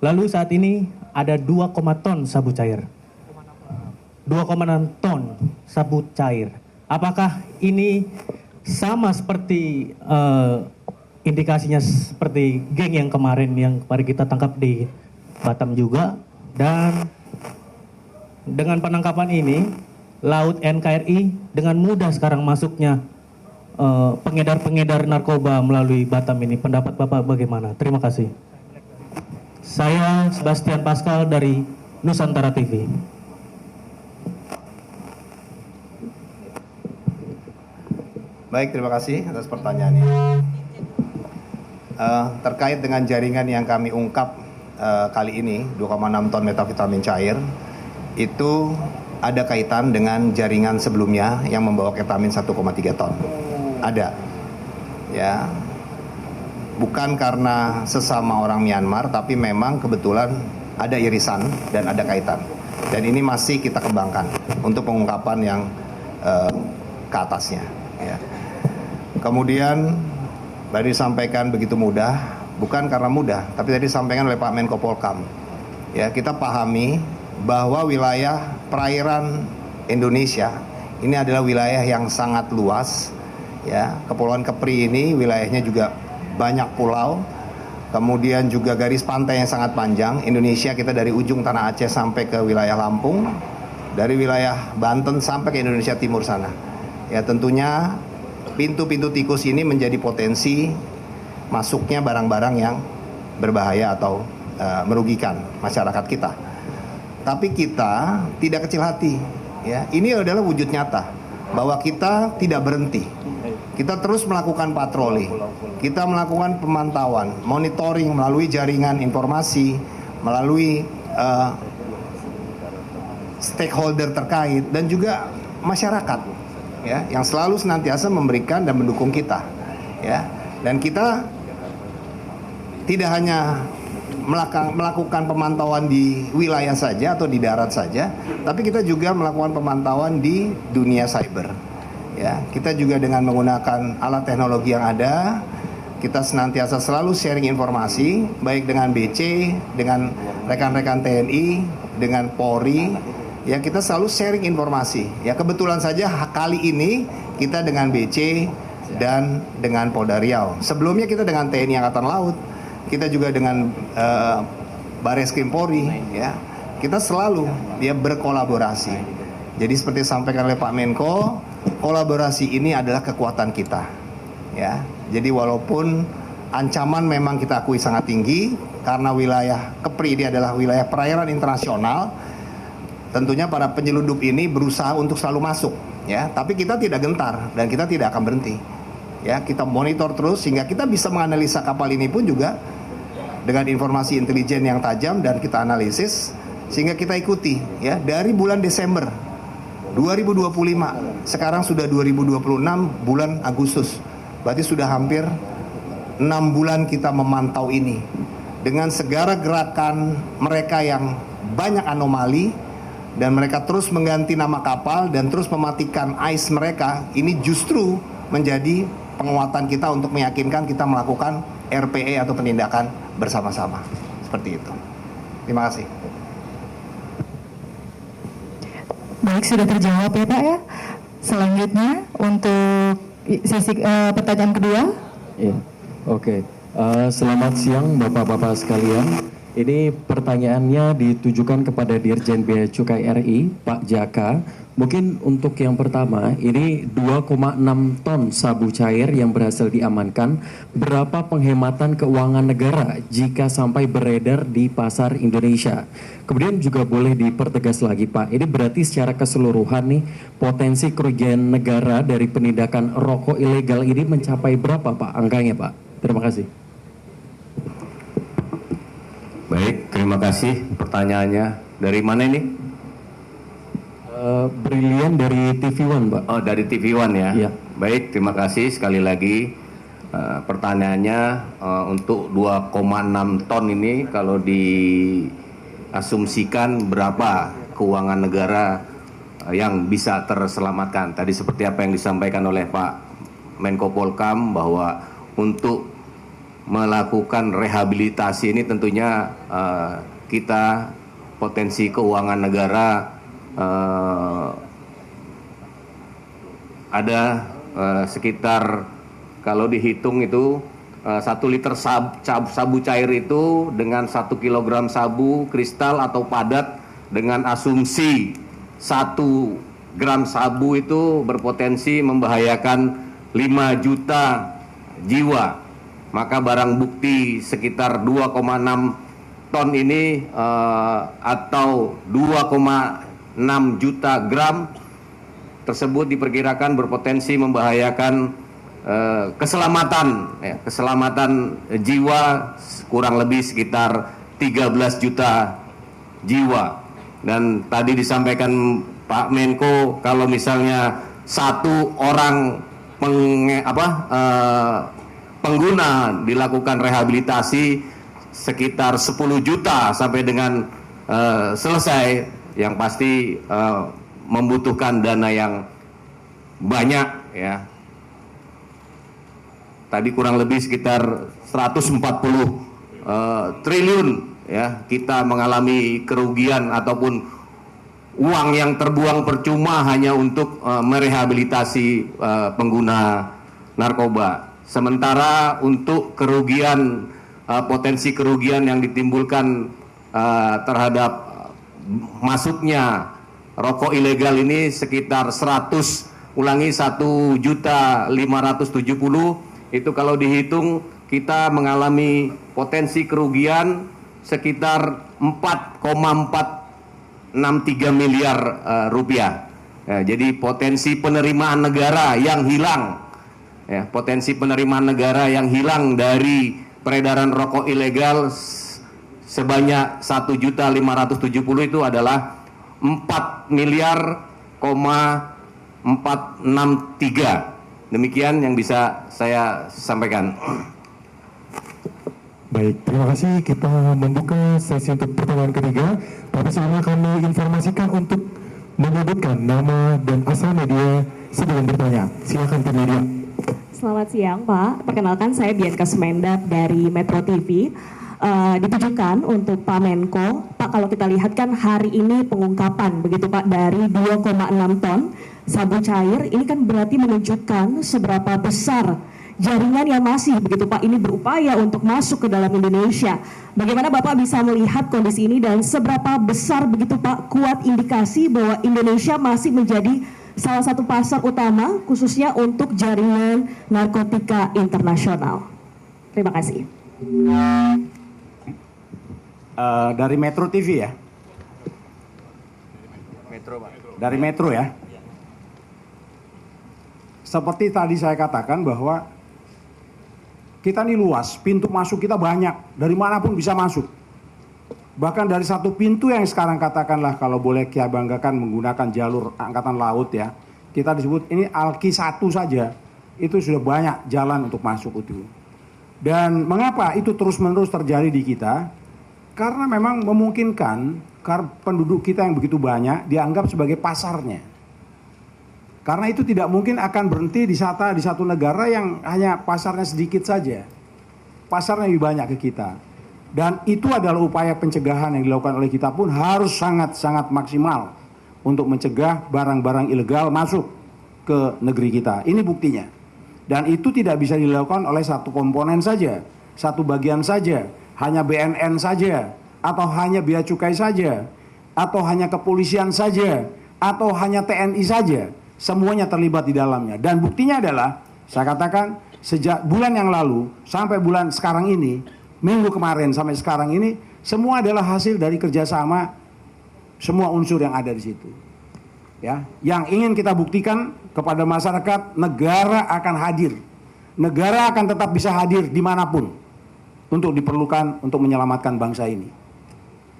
Lalu saat ini ada 2, ton sabu cair. 2,6 ton sabu cair. Apakah ini sama seperti indikasinya seperti geng yang kemarin kita tangkap di Batam juga? Dan dengan penangkapan ini, Laut NKRI dengan mudah sekarang masuknya pengedar-pengedar narkoba melalui Batam ini. Pendapat Bapak bagaimana? Terima kasih. Saya Sebastian Pascal dari Nusantara TV. Baik, terima kasih atas pertanyaannya. Terkait dengan jaringan yang kami ungkap kali ini, 2,6 ton metamfetamin cair, itu ada kaitan dengan jaringan sebelumnya yang membawa ketamin 1,3 ton. Ada, ya, bukan karena sesama orang Myanmar, tapi memang kebetulan ada irisan dan ada kaitan. Dan ini masih kita kembangkan untuk pengungkapan yang ke atasnya. Ya. Kemudian tadi disampaikan begitu mudah, bukan karena mudah, tapi tadi disampaikan oleh Pak Menko Polkam. Ya, kita pahami bahwa wilayah perairan Indonesia ini adalah wilayah yang sangat luas. Ya, Kepulauan Kepri ini wilayahnya juga banyak pulau, kemudian juga garis pantai yang sangat panjang. Indonesia kita dari ujung tanah Aceh sampai ke wilayah Lampung, dari wilayah Banten sampai ke Indonesia Timur sana. Ya, tentunya pintu-pintu tikus ini menjadi potensi masuknya barang-barang yang berbahaya atau merugikan masyarakat kita. Tapi kita tidak kecil hati. Ya, ini adalah wujud nyata bahwa kita tidak berhenti. Kita terus melakukan patroli, kita melakukan pemantauan, monitoring melalui jaringan informasi, melalui stakeholder terkait dan juga masyarakat, ya, yang selalu senantiasa memberikan dan mendukung kita, ya. Dan kita tidak hanya melakukan pemantauan di wilayah saja atau di darat saja, tapi kita juga melakukan pemantauan di dunia cyber. Ya, kita juga dengan menggunakan alat teknologi yang ada, kita senantiasa selalu sharing informasi, baik dengan BC, dengan rekan-rekan TNI, dengan Polri. Ya, kita selalu sharing informasi. Ya, kebetulan saja kali ini kita dengan BC dan dengan Polda Riau. Sebelumnya kita dengan TNI Angkatan Laut, kita juga dengan Bareskrim Polri. Ya, kita selalu berkolaborasi. Jadi seperti disampaikan oleh Pak Menko, kolaborasi ini adalah kekuatan kita, ya. Jadi walaupun ancaman memang kita akui sangat tinggi karena wilayah Kepri ini adalah wilayah perairan internasional, tentunya para penyeludup ini berusaha untuk selalu masuk, ya. Tapi kita tidak gentar dan kita tidak akan berhenti, ya. Kita monitor terus sehingga kita bisa menganalisa kapal ini pun juga dengan informasi intelijen yang tajam dan kita analisis sehingga kita ikuti, ya, dari bulan Desember 2025, sekarang sudah 2026 bulan Agustus, berarti sudah hampir 6 bulan kita memantau ini, dengan segala gerakan mereka yang banyak anomali, dan mereka terus mengganti nama kapal dan terus mematikan ais mereka, ini justru menjadi penguatan kita untuk meyakinkan kita melakukan RPE atau penindakan bersama-sama. Seperti itu. Terima kasih. Baik, sudah terjawab ya Pak ya. Selanjutnya untuk sesi pertanyaan kedua. Iya, oke. Selamat siang Bapak-Bapak sekalian. Ini pertanyaannya ditujukan kepada Dirjen Bea Cukai RI, Pak Jaka. Mungkin untuk yang pertama, ini 2,6 ton sabu cair yang berhasil diamankan. Berapa penghematan keuangan negara jika sampai beredar di pasar Indonesia? Kemudian juga boleh dipertegas lagi Pak, ini berarti secara keseluruhan nih potensi kerugian negara dari penindakan rokok ilegal ini mencapai berapa Pak angkanya Pak? Terima kasih. Baik, terima kasih pertanyaannya. Dari mana ini? Brilian dari TV One, Pak. Oh, dari TV One ya? Iya. Baik, terima kasih sekali lagi. Pertanyaannya untuk 2,6 ton ini kalau diasumsikan berapa keuangan negara yang bisa terselamatkan. Tadi seperti apa yang disampaikan oleh Pak Menko Polkam bahwa untuk melakukan rehabilitasi ini tentunya kita potensi keuangan negara ada sekitar kalau dihitung itu 1 liter sabu cair itu dengan 1 kilogram sabu kristal atau padat dengan asumsi 1 gram sabu itu berpotensi membahayakan 5 juta jiwa. Maka barang bukti sekitar 2,6 ton ini atau 2,6 juta gram tersebut diperkirakan berpotensi membahayakan keselamatan jiwa kurang lebih sekitar 13 juta jiwa. Dan tadi disampaikan Pak Menko kalau misalnya satu orang pengguna dilakukan rehabilitasi sekitar 10 juta sampai dengan selesai, yang pasti membutuhkan dana yang banyak ya. Tadi kurang lebih sekitar 140 triliun ya kita mengalami kerugian ataupun uang yang terbuang percuma hanya untuk merehabilitasi pengguna narkoba. Sementara untuk kerugian potensi kerugian yang ditimbulkan terhadap masuknya rokok ilegal ini sekitar 1.570.000 itu kalau dihitung kita mengalami potensi kerugian sekitar 4,463 miliar rupiah. Ya, jadi potensi penerimaan negara yang hilang. Ya, potensi penerimaan negara yang hilang dari peredaran rokok ilegal sebanyak 1.570.000 itu adalah 4 miliar, 463. Demikian yang bisa saya sampaikan. Baik, terima kasih. Kita membuka sesi untuk pertanyaan ketiga. Tapi sebelumnya kami informasikan untuk menyebutkan nama dan asal media sebelum bertanya. Silakan tim media. Selamat siang Pak, perkenalkan saya Bianca Sumendap dari Metro TV. Ditujukan untuk Pak Menko. Pak, kalau kita lihat kan hari ini pengungkapan begitu Pak dari 2,6 ton sabu cair, ini kan berarti menunjukkan seberapa besar jaringan yang masih begitu Pak ini berupaya untuk masuk ke dalam Indonesia. Bagaimana Bapak bisa melihat kondisi ini dan seberapa besar begitu Pak kuat indikasi bahwa Indonesia masih menjadi salah satu pasar utama khususnya untuk jaringan narkotika internasional. Terima kasih. Dari Metro TV ya? Metro, Pak. Dari Metro ya? Seperti tadi saya katakan bahwa kita ini luas, pintu masuk kita banyak, dari manapun bisa masuk. Bahkan dari satu pintu yang sekarang katakanlah kalau boleh kita banggakan menggunakan jalur angkatan laut ya, kita disebut ini Alki 1 saja, itu sudah banyak jalan untuk masuk itu. Dan mengapa itu terus-menerus terjadi di kita? Karena memang memungkinkan penduduk kita yang begitu banyak dianggap sebagai pasarnya. Karena itu tidak mungkin akan berhenti di satu negara yang hanya pasarnya sedikit saja. Pasarnya lebih banyak ke kita. Dan itu adalah upaya pencegahan yang dilakukan oleh kita pun harus sangat-sangat maksimal untuk mencegah barang-barang ilegal masuk ke negeri kita. Ini buktinya. Dan itu tidak bisa dilakukan oleh satu komponen saja, satu bagian saja, hanya BNN saja, atau hanya bea cukai saja, atau hanya kepolisian saja, atau hanya TNI saja. Semuanya terlibat di dalamnya. Dan buktinya adalah, saya katakan, sejak bulan yang lalu sampai bulan sekarang ini, minggu kemarin sampai sekarang ini, semua adalah hasil dari kerjasama semua unsur yang ada di situ. Ya, yang ingin kita buktikan kepada masyarakat, negara akan hadir. Negara akan tetap bisa hadir dimanapun untuk diperlukan untuk menyelamatkan bangsa ini.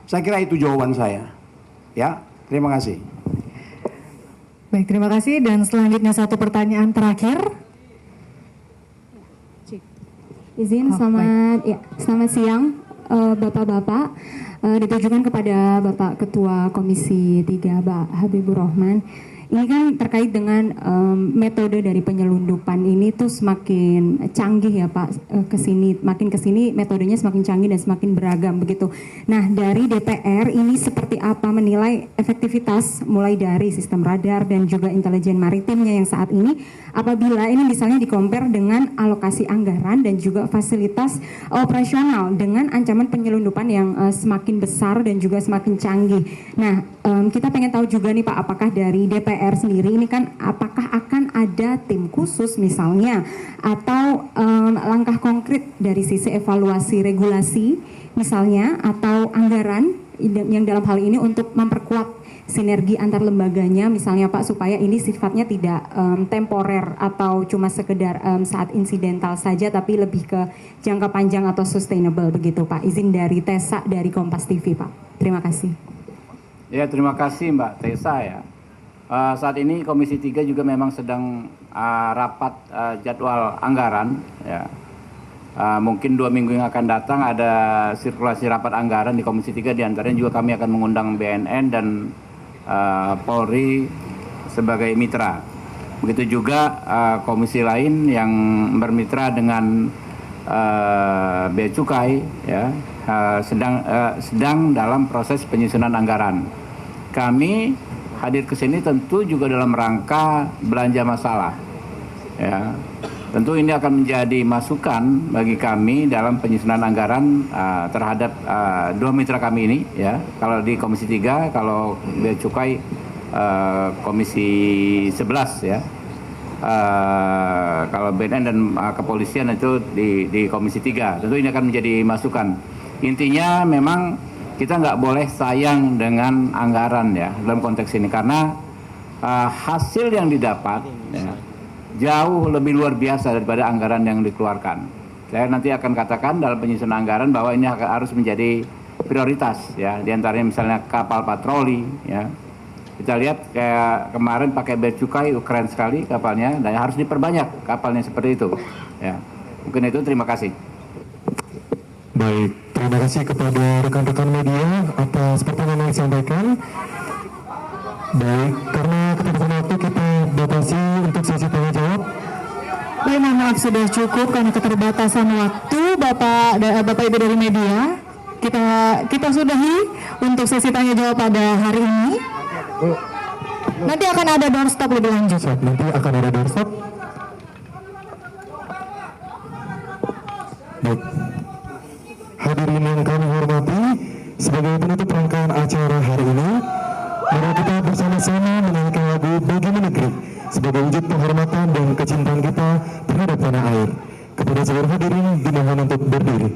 Saya kira itu jawaban saya. Ya, terima kasih. Baik, terima kasih. Dan selanjutnya satu pertanyaan terakhir. Izin, selamat siang Bapak-Bapak. Ditujukan kepada Bapak Ketua Komisi 3, Pak Habibur Rahman. Ini kan terkait dengan metode dari penyelundupan ini tuh semakin canggih ya Pak, makin kesini metodenya semakin canggih dan semakin beragam begitu. Nah, dari DPR ini seperti apa menilai efektivitas mulai dari sistem radar dan juga intelijen maritimnya yang saat ini, apabila ini misalnya di-compare dengan alokasi anggaran dan juga fasilitas operasional dengan ancaman penyelundupan yang semakin besar dan juga semakin canggih. Nah, kita pengen tahu juga nih Pak, apakah dari DPR sendiri ini kan apakah akan ada tim khusus misalnya atau langkah konkret dari sisi evaluasi regulasi misalnya atau anggaran yang dalam hal ini untuk memperkuat sinergi antar lembaganya misalnya Pak, supaya ini sifatnya tidak temporer atau cuma sekedar saat insidental saja tapi lebih ke jangka panjang atau sustainable begitu Pak. Izin dari Tessa dari Kompas TV Pak. Terima kasih. Ya, terima kasih Mbak Tessa ya. Saat ini Komisi 3 juga memang sedang rapat jadwal anggaran ya. Mungkin 2 minggu yang akan datang ada sirkulasi rapat anggaran di Komisi 3, diantaranya juga kami akan mengundang BNN dan Polri sebagai mitra. Begitu juga komisi lain yang bermitra dengan Bea Cukai ya, sedang dalam proses penyusunan anggaran. Kami hadir ke sini tentu juga dalam rangka belanja masalah. Ya, tentu ini akan menjadi masukan bagi kami dalam penyusunan anggaran terhadap 2 mitra kami ini. Ya, kalau di Komisi 3, kalau Bea Cukai Komisi 11 ya. Kalau BNN dan kepolisian itu di Komisi 3. Tentu ini akan menjadi masukan. Intinya memang kita nggak boleh sayang dengan anggaran ya dalam konteks ini, karena hasil yang didapat ya, jauh lebih luar biasa daripada anggaran yang dikeluarkan. Saya nanti akan katakan dalam penyusunan anggaran bahwa ini harus menjadi prioritas ya, diantaranya misalnya kapal patroli ya. Kita lihat kayak kemarin pakai Bea Cukai, keren sekali kapalnya, dan harus diperbanyak kapalnya seperti itu ya. Mungkin itu, terima kasih. Baik, terima kasih kepada rekan-rekan media atas pertanyaan yang disampaikan. Baik, karena keterbatasan waktu kita batasi untuk sesi tanya jawab. Baik, mohon maaf sudah cukup karena keterbatasan waktu Bapak Ibu dari media. Kita sudahi untuk sesi tanya jawab pada hari ini. Nanti akan ada doorstop lebih lanjut. Nanti akan ada doorstop. Baik. Hadirin yang kami hormati, sebagai penutup rangkaian acara hari ini, mari kita bersama-sama menyanyikan lagu Bagimu Negeri sebagai wujud penghormatan dan kecintaan kita terhadap tanah air. Kepada seluruh hadirin dimohon untuk berdiri.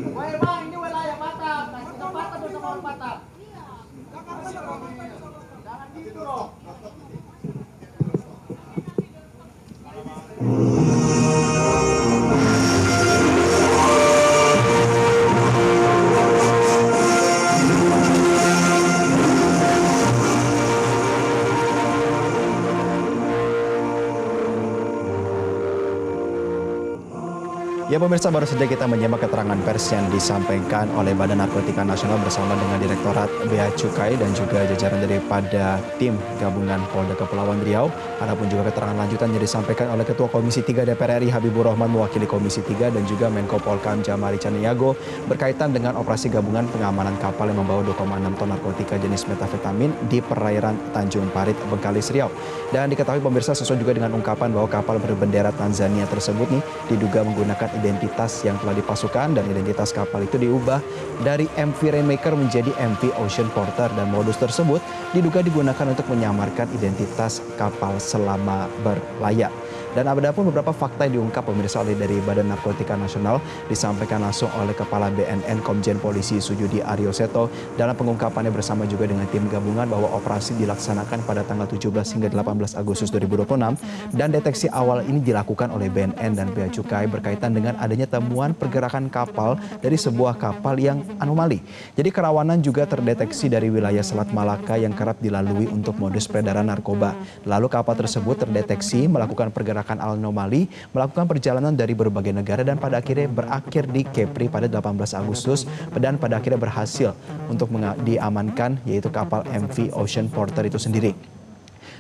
Ya pemirsa, baru saja kita menyimak keterangan pers yang disampaikan oleh Badan Narkotika Nasional bersama dengan Direktorat Bea Cukai dan juga jajaran daripada tim gabungan Polda Kepulauan Riau. Adapun juga keterangan lanjutan yang disampaikan oleh Ketua Komisi 3 DPR RI Habibur Rahman mewakili Komisi 3 dan juga Menko Polkam Jamari Caniago berkaitan dengan operasi gabungan pengamanan kapal yang membawa 2,6 ton narkotika jenis metafetamin di perairan Tanjung Parit, Bengkalis, Riau. Dan diketahui pemirsa sesuai juga dengan ungkapan bahwa kapal berbendera Tanzania tersebut nih diduga menggunakan identitas yang telah dipasukan dan identitas kapal itu diubah dari MV Rainmaker menjadi MV Ocean Porter dan modus tersebut diduga digunakan untuk menyamarkan identitas kapal selama berlayar. Dan ada pun beberapa fakta yang diungkap pemirsa oleh dari Badan Narkotika Nasional disampaikan langsung oleh Kepala BNN Komjen Polisi Suyudi Arioseto dalam pengungkapannya bersama juga dengan tim gabungan bahwa operasi dilaksanakan pada tanggal 17 hingga 18 Agustus 2026 dan deteksi awal ini dilakukan oleh BNN dan Bea Cukai berkaitan dengan adanya temuan pergerakan kapal dari sebuah kapal yang anomali. Jadi kerawanan juga terdeteksi dari wilayah Selat Malaka yang kerap dilalui untuk modus peredaran narkoba. Lalu kapal tersebut terdeteksi melakukan pergerakan anomali, melakukan perjalanan dari berbagai negara dan pada akhirnya berakhir di Kepri pada 18 Agustus dan pada akhirnya berhasil untuk diamankan yaitu kapal MV Ocean Porter itu sendiri.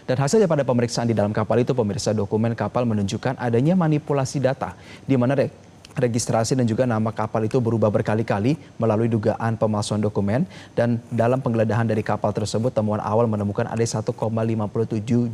Dan hasilnya pada pemeriksaan di dalam kapal itu pemirsa dokumen kapal menunjukkan adanya manipulasi data di mana registrasi dan juga nama kapal itu berubah berkali-kali melalui dugaan pemalsuan dokumen dan dalam penggeledahan dari kapal tersebut temuan awal menemukan ada 1,57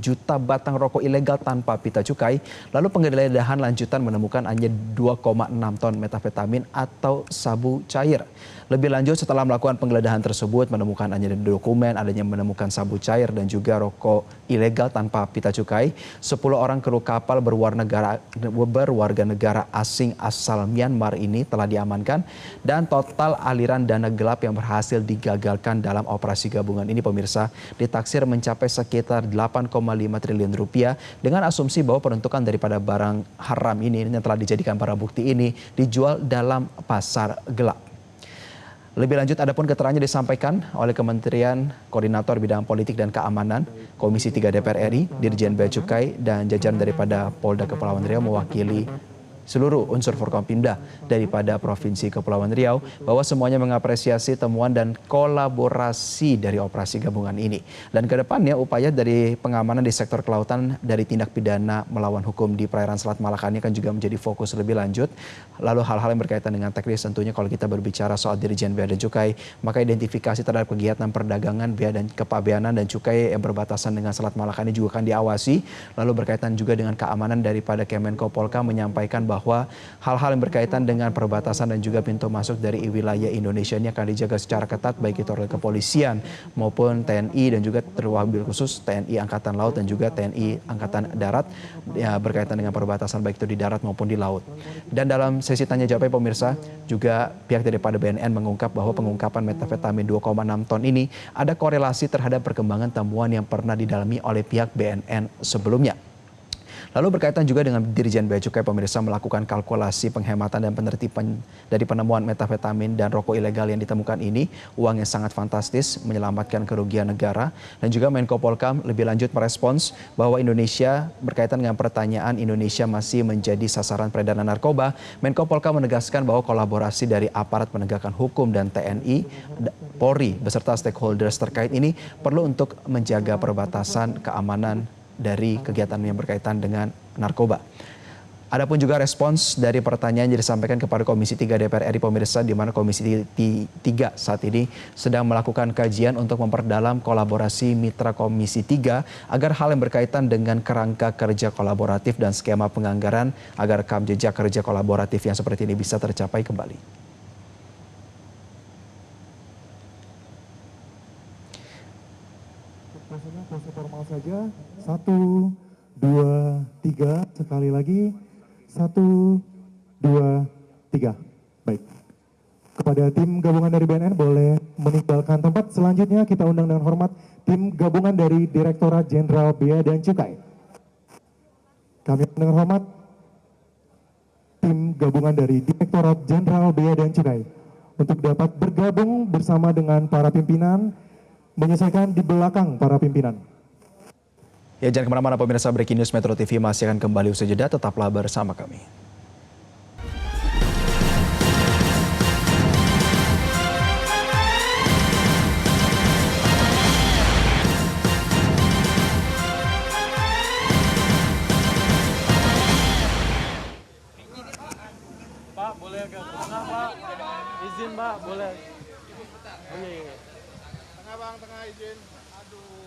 juta batang rokok ilegal tanpa pita cukai. Lalu penggeledahan lanjutan menemukan hanya 2,6 ton metafetamin atau sabu cair. Lebih lanjut setelah melakukan penggeledahan tersebut menemukan adanya dokumen, adanya menemukan sabu cair dan juga rokok ilegal tanpa pita cukai. 10 orang kru kapal berwarga negara asing asal Myanmar ini telah diamankan dan total aliran dana gelap yang berhasil digagalkan dalam operasi gabungan ini pemirsa ditaksir mencapai sekitar 8,5 triliun rupiah dengan asumsi bahwa peruntukan daripada barang haram ini yang telah dijadikan barang bukti ini dijual dalam pasar gelap. Lebih lanjut, adapun keterangannya disampaikan oleh Kementerian Koordinator Bidang Politik dan Keamanan, Komisi 3 DPR RI, Dirjen Bea Cukai, dan jajaran daripada Polda Kepulauan Riau mewakili seluruh unsur Forkompimda daripada Provinsi Kepulauan Riau bahwa semuanya mengapresiasi temuan dan kolaborasi dari operasi gabungan ini. Dan ke depannya upaya dari pengamanan di sektor kelautan dari tindak pidana melawan hukum di perairan Selat Malaka ini kan juga menjadi fokus lebih lanjut. Lalu hal-hal yang berkaitan dengan teknis tentunya kalau kita berbicara soal Dirjen Bea dan Cukai, maka identifikasi terhadap kegiatan perdagangan bea dan kepabeanan dan cukai yang berbatasan dengan Selat Malaka ini juga akan diawasi. Lalu berkaitan juga dengan keamanan daripada Kemenko Polkam menyampaikan bahwa hal-hal yang berkaitan dengan perbatasan dan juga pintu masuk dari wilayah Indonesia ini akan dijaga secara ketat baik itu oleh kepolisian maupun TNI dan juga terwabil khusus TNI Angkatan Laut dan juga TNI Angkatan Darat ya, berkaitan dengan perbatasan baik itu di darat maupun di laut. Dan dalam sesi tanya jawab pemirsa juga pihak daripada BNN mengungkap bahwa pengungkapan metafetamin 2,6 ton ini ada korelasi terhadap perkembangan temuan yang pernah didalami oleh pihak BNN sebelumnya. Lalu berkaitan juga dengan Dirjen Bea Cukai pemirsa melakukan kalkulasi penghematan dan penertiban dari penemuan metafetamin dan rokok ilegal yang ditemukan ini, uang yang sangat fantastis menyelamatkan kerugian negara. Dan juga Menko Polkam lebih lanjut merespons bahwa Indonesia berkaitan dengan pertanyaan Indonesia masih menjadi sasaran peredaran narkoba. Menko Polkam menegaskan bahwa kolaborasi dari aparat penegakan hukum dan TNI, Polri beserta stakeholders terkait ini perlu untuk menjaga perbatasan keamanan dari kegiatan yang berkaitan dengan narkoba. Adapun juga respons dari pertanyaan yang disampaikan kepada Komisi 3 DPR RI pemirsa di mana Komisi 3 saat ini sedang melakukan kajian untuk memperdalam kolaborasi mitra Komisi 3 agar hal yang berkaitan dengan kerangka kerja kolaboratif dan skema penganggaran agar rekam jejak kerja kolaboratif yang seperti ini bisa tercapai kembali. Pose formal saja. 1, 2, 3. Sekali lagi. 1, 2, 3. Baik. Kepada tim gabungan dari BNN boleh meninggalkan tempat. Selanjutnya kita undang dengan hormat tim gabungan dari Direktorat Jenderal Bea dan Cukai. Kami dengan hormat tim gabungan dari Direktorat Jenderal Bea dan Cukai untuk dapat bergabung bersama dengan para pimpinan, menyesuaikan di belakang para pimpinan. Ya, jangan kemana-mana pemirsa, Breaking News Metro TV masih akan kembali usai jeda, tetaplah bersama kami. Pak, boleh. Tengah bang, tengah izin. Aduh.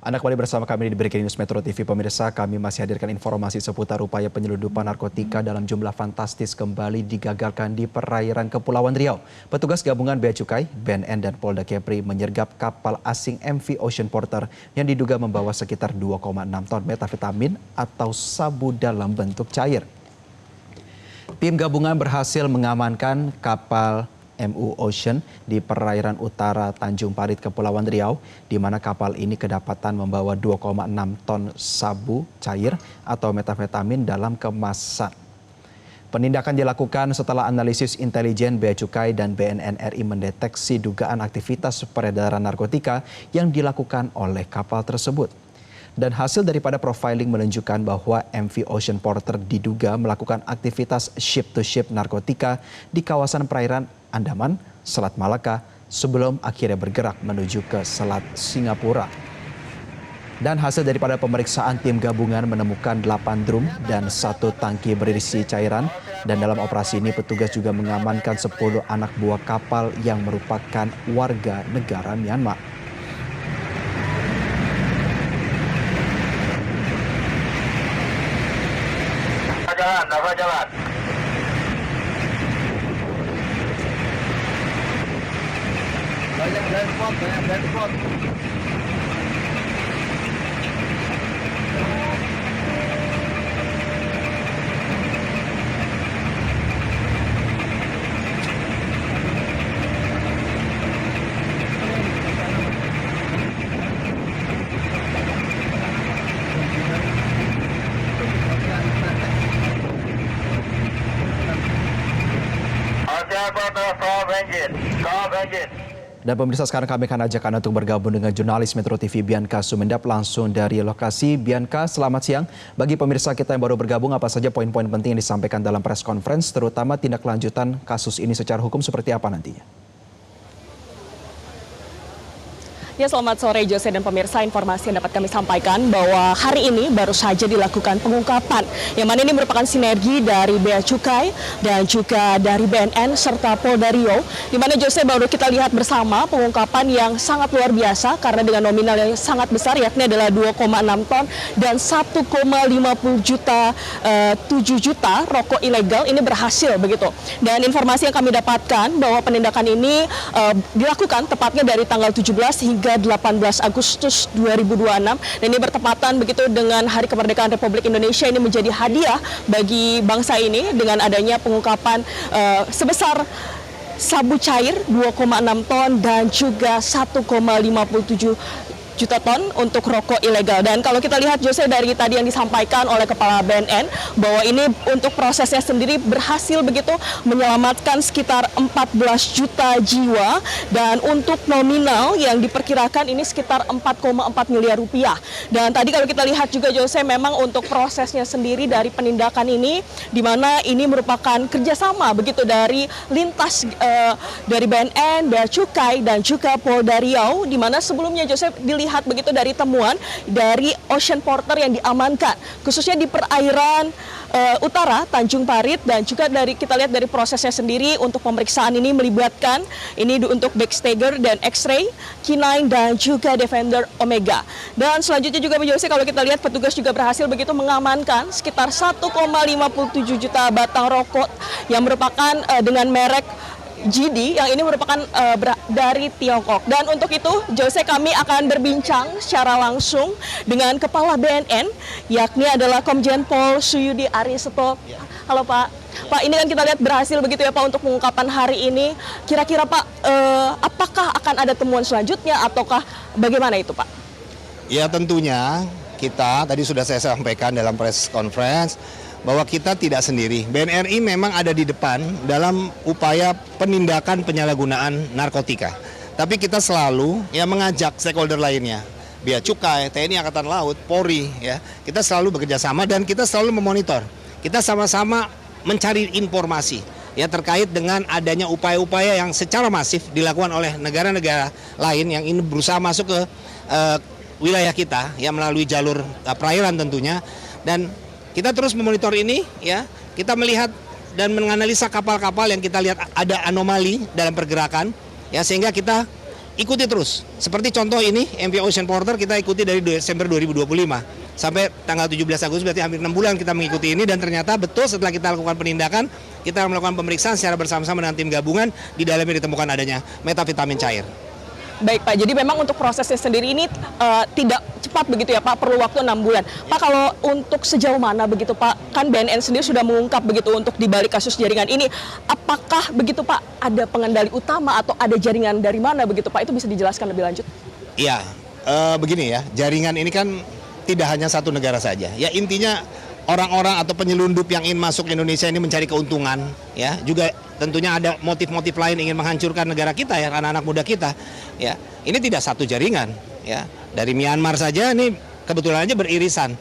Anda kembali bersama kami di Breaking News Metro TV. Pemirsa, kami masih hadirkan informasi seputar upaya penyelundupan narkotika dalam jumlah fantastis kembali digagalkan di perairan Kepulauan Riau. Petugas gabungan Bea Cukai, BNN dan Polda Kepri menyergap kapal asing MV Ocean Porter yang diduga membawa sekitar 2,6 ton metafetamin atau sabu dalam bentuk cair. Tim gabungan berhasil mengamankan kapal MU Ocean di perairan utara Tanjung Parit, Kepulauan Riau, di mana kapal ini kedapatan membawa 2,6 ton sabu cair atau metafetamin dalam kemasan. Penindakan dilakukan setelah analisis intelijen Bea Cukai dan BNN RI mendeteksi dugaan aktivitas peredaran narkotika yang dilakukan oleh kapal tersebut. Dan hasil daripada profiling menunjukkan bahwa MV Ocean Porter diduga melakukan aktivitas ship-to-ship narkotika di kawasan perairan Andaman, Selat Malaka, sebelum akhirnya bergerak menuju ke Selat Singapura. Dan hasil daripada pemeriksaan tim gabungan menemukan 8 drum dan 1 tangki berisi cairan. Dan dalam operasi ini petugas juga mengamankan 10 anak buah kapal yang merupakan warga negara Myanmar. Jalan. Banyak spot. Dan pemirsa, sekarang kami akan ajak Anda untuk bergabung dengan jurnalis Metro TV Bianca Sumendap langsung dari lokasi. Bianca, selamat siang. Bagi pemirsa kita yang baru bergabung, apa saja poin-poin penting yang disampaikan dalam press conference, terutama tindak lanjutan kasus ini secara hukum seperti apa nantinya? Ya, selamat sore Jose dan pemirsa. Informasi yang dapat kami sampaikan bahwa hari ini baru saja dilakukan pengungkapan yang mana ini merupakan sinergi dari Bea Cukai dan juga dari BNN serta Polda Riau, di mana Jose baru kita lihat bersama pengungkapan yang sangat luar biasa karena dengan nominal yang sangat besar yakni adalah 2,6 ton dan 1,50 juta 7 juta rokok ilegal ini berhasil begitu. Dan informasi yang kami dapatkan bahwa penindakan ini dilakukan tepatnya dari tanggal 17 hingga 18 Agustus 2026 dan ini bertepatan begitu dengan Hari Kemerdekaan Republik Indonesia. Ini menjadi hadiah bagi bangsa ini dengan adanya pengungkapan sebesar sabu cair 2,6 ton dan juga 1,57 juta ton untuk rokok ilegal. Dan kalau kita lihat Jose dari tadi yang disampaikan oleh Kepala BNN bahwa ini untuk prosesnya sendiri berhasil begitu menyelamatkan sekitar 14 juta jiwa dan untuk nominal yang diperkirakan ini sekitar 4,4 miliar rupiah. Dan tadi kalau kita lihat juga Jose memang untuk prosesnya sendiri dari penindakan ini di mana ini merupakan kerjasama begitu dari lintas dari BNN, Bea Cukai dan juga Polda Riau, di mana sebelumnya Jose dilihat begitu dari temuan dari Ocean Porter yang diamankan khususnya di perairan utara Tanjung Parit, dan juga dari kita lihat dari prosesnya sendiri untuk pemeriksaan ini melibatkan ini untuk backstager dan X-ray, K9 dan juga Defender Omega. Dan selanjutnya juga Jose kalau kita lihat petugas juga berhasil begitu mengamankan sekitar 1,57 juta batang rokok yang merupakan dengan merek GD yang ini merupakan dari Tiongkok. Dan untuk itu Jose kami akan berbincang secara langsung dengan Kepala BNN yakni adalah Komjen Pol Suyudi Ariseto. Halo Pak. Pak, ini kan kita lihat berhasil begitu ya Pak untuk pengungkapan hari ini. Kira-kira Pak apakah akan ada temuan selanjutnya ataukah bagaimana itu Pak? Ya tentunya kita tadi sudah saya sampaikan dalam press conference bahwa kita tidak sendiri. BNRI memang ada di depan dalam upaya penindakan penyalahgunaan narkotika. Tapi kita selalu mengajak stakeholder lainnya, Bea Cukai, TNI Angkatan Laut, Polri, ya. Kita selalu bekerja sama dan kita selalu memonitor. Kita sama-sama mencari informasi ya terkait dengan adanya upaya-upaya yang secara masif dilakukan oleh negara-negara lain yang ini berusaha masuk ke wilayah kita ya melalui jalur perairan tentunya. Dan kita terus memonitor ini, ya. Kita melihat dan menganalisa kapal-kapal yang kita lihat ada anomali dalam pergerakan, ya, sehingga kita ikuti terus. Seperti contoh ini, MV Ocean Porter kita ikuti dari Desember 2025 sampai tanggal 17 Agustus, berarti hampir 6 bulan kita mengikuti ini, dan ternyata betul setelah kita lakukan penindakan, kita melakukan pemeriksaan secara bersama-sama dengan tim gabungan, di dalamnya ditemukan adanya metavitamin cair. Baik Pak, jadi memang untuk prosesnya sendiri ini tidak cepat begitu ya Pak, perlu waktu 6 bulan. Pak, kalau untuk sejauh mana begitu Pak, kan BNN sendiri sudah mengungkap begitu untuk dibalik kasus jaringan ini, apakah begitu Pak ada pengendali utama atau ada jaringan dari mana begitu Pak, itu bisa dijelaskan lebih lanjut? Iya, begini ya, jaringan ini kan tidak hanya satu negara saja. Ya, intinya orang-orang atau penyelundup yang ingin masuk Indonesia ini mencari keuntungan, ya. Juga tentunya ada motif-motif lain ingin menghancurkan negara kita, ya, anak-anak muda kita. Ya, ini tidak satu jaringan, ya. Dari Myanmar saja ini kebetulan aja beririsan.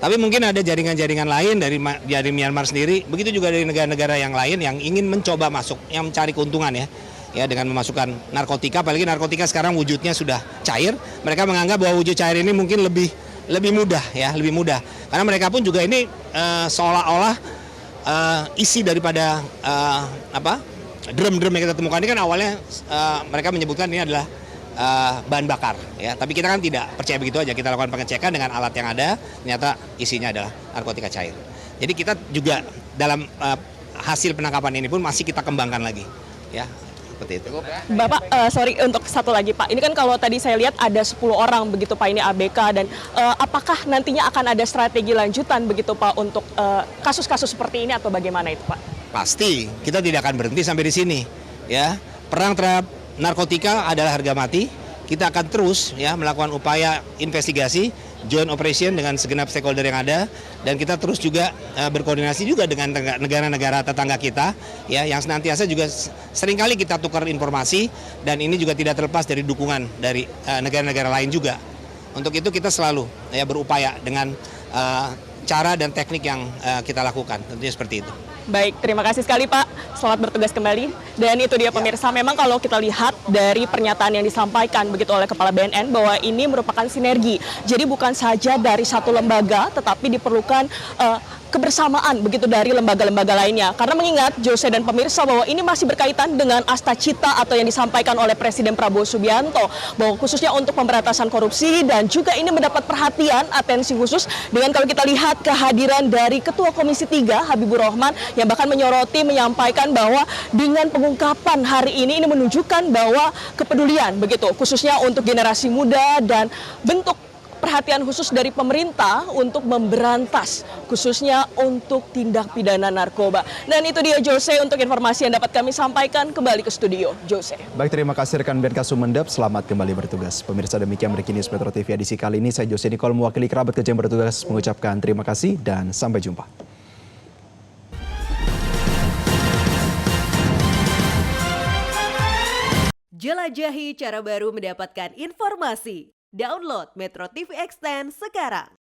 Tapi mungkin ada jaringan-jaringan lain dari Myanmar sendiri, begitu juga dari negara-negara yang lain yang ingin mencoba masuk, yang mencari keuntungan, ya. Ya, dengan memasukkan narkotika, apalagi narkotika sekarang wujudnya sudah cair. Mereka menganggap bahwa wujud cair ini mungkin lebih mudah, ya, lebih mudah. Karena mereka pun juga ini seolah-olah isi daripada drum-drum yang kita temukan ini kan awalnya mereka menyebutkan ini adalah bahan bakar, ya. Tapi kita kan tidak percaya begitu aja. Kita lakukan pengecekan dengan alat yang ada, ternyata isinya adalah narkotika cair. Jadi kita juga dalam hasil penangkapan ini pun masih kita kembangkan lagi, ya. Seperti itu. Bapak, sorry untuk satu lagi Pak, ini kan kalau tadi saya lihat ada 10 orang begitu Pak, ini ABK, dan apakah nantinya akan ada strategi lanjutan begitu Pak untuk kasus-kasus seperti ini atau bagaimana itu Pak? Pasti, kita tidak akan berhenti sampai di sini, ya. Perang terhadap narkotika adalah harga mati. Kita akan terus, ya, melakukan upaya investigasi, joint operation dengan segenap stakeholder yang ada, dan kita terus juga berkoordinasi juga dengan negara-negara tetangga kita, ya, yang senantiasa juga seringkali kita tukar informasi, dan ini juga tidak terlepas dari dukungan dari negara-negara lain juga. Untuk itu kita selalu, ya, berupaya dengan cara dan teknik yang kita lakukan, tentunya seperti itu. Baik, terima kasih sekali Pak. Selamat bertugas kembali. Dan itu dia pemirsa, memang kalau kita lihat dari pernyataan yang disampaikan begitu oleh Kepala BNN bahwa ini merupakan sinergi. Jadi bukan saja dari satu lembaga, tetapi diperlukan kebersamaan begitu dari lembaga-lembaga lainnya. Karena mengingat Jose dan pemirsa bahwa ini masih berkaitan dengan asta cita atau yang disampaikan oleh Presiden Prabowo Subianto, bahwa khususnya untuk pemberantasan korupsi, dan juga ini mendapat perhatian, atensi khusus dengan kalau kita lihat kehadiran dari Ketua Komisi 3 Habibur Rahman, yang bahkan menyoroti, menyampaikan bahwa dengan pengungkapan hari ini menunjukkan bahwa kepedulian begitu khususnya untuk generasi muda dan bentuk perhatian khusus dari pemerintah untuk memberantas khususnya untuk tindak pidana narkoba. Dan itu dia Jose untuk informasi yang dapat kami sampaikan. Kembali ke studio Jose. Baik, terima kasih rekan BNK Sumendep, selamat kembali bertugas. Pemirsa, demikian Breaking News Metro TV edisi kali ini. Saya Jose Nicole mewakili kerabat kerja yang bertugas mengucapkan terima kasih dan sampai jumpa. Jelajahi cara baru mendapatkan informasi. Download Metro TV Extend sekarang.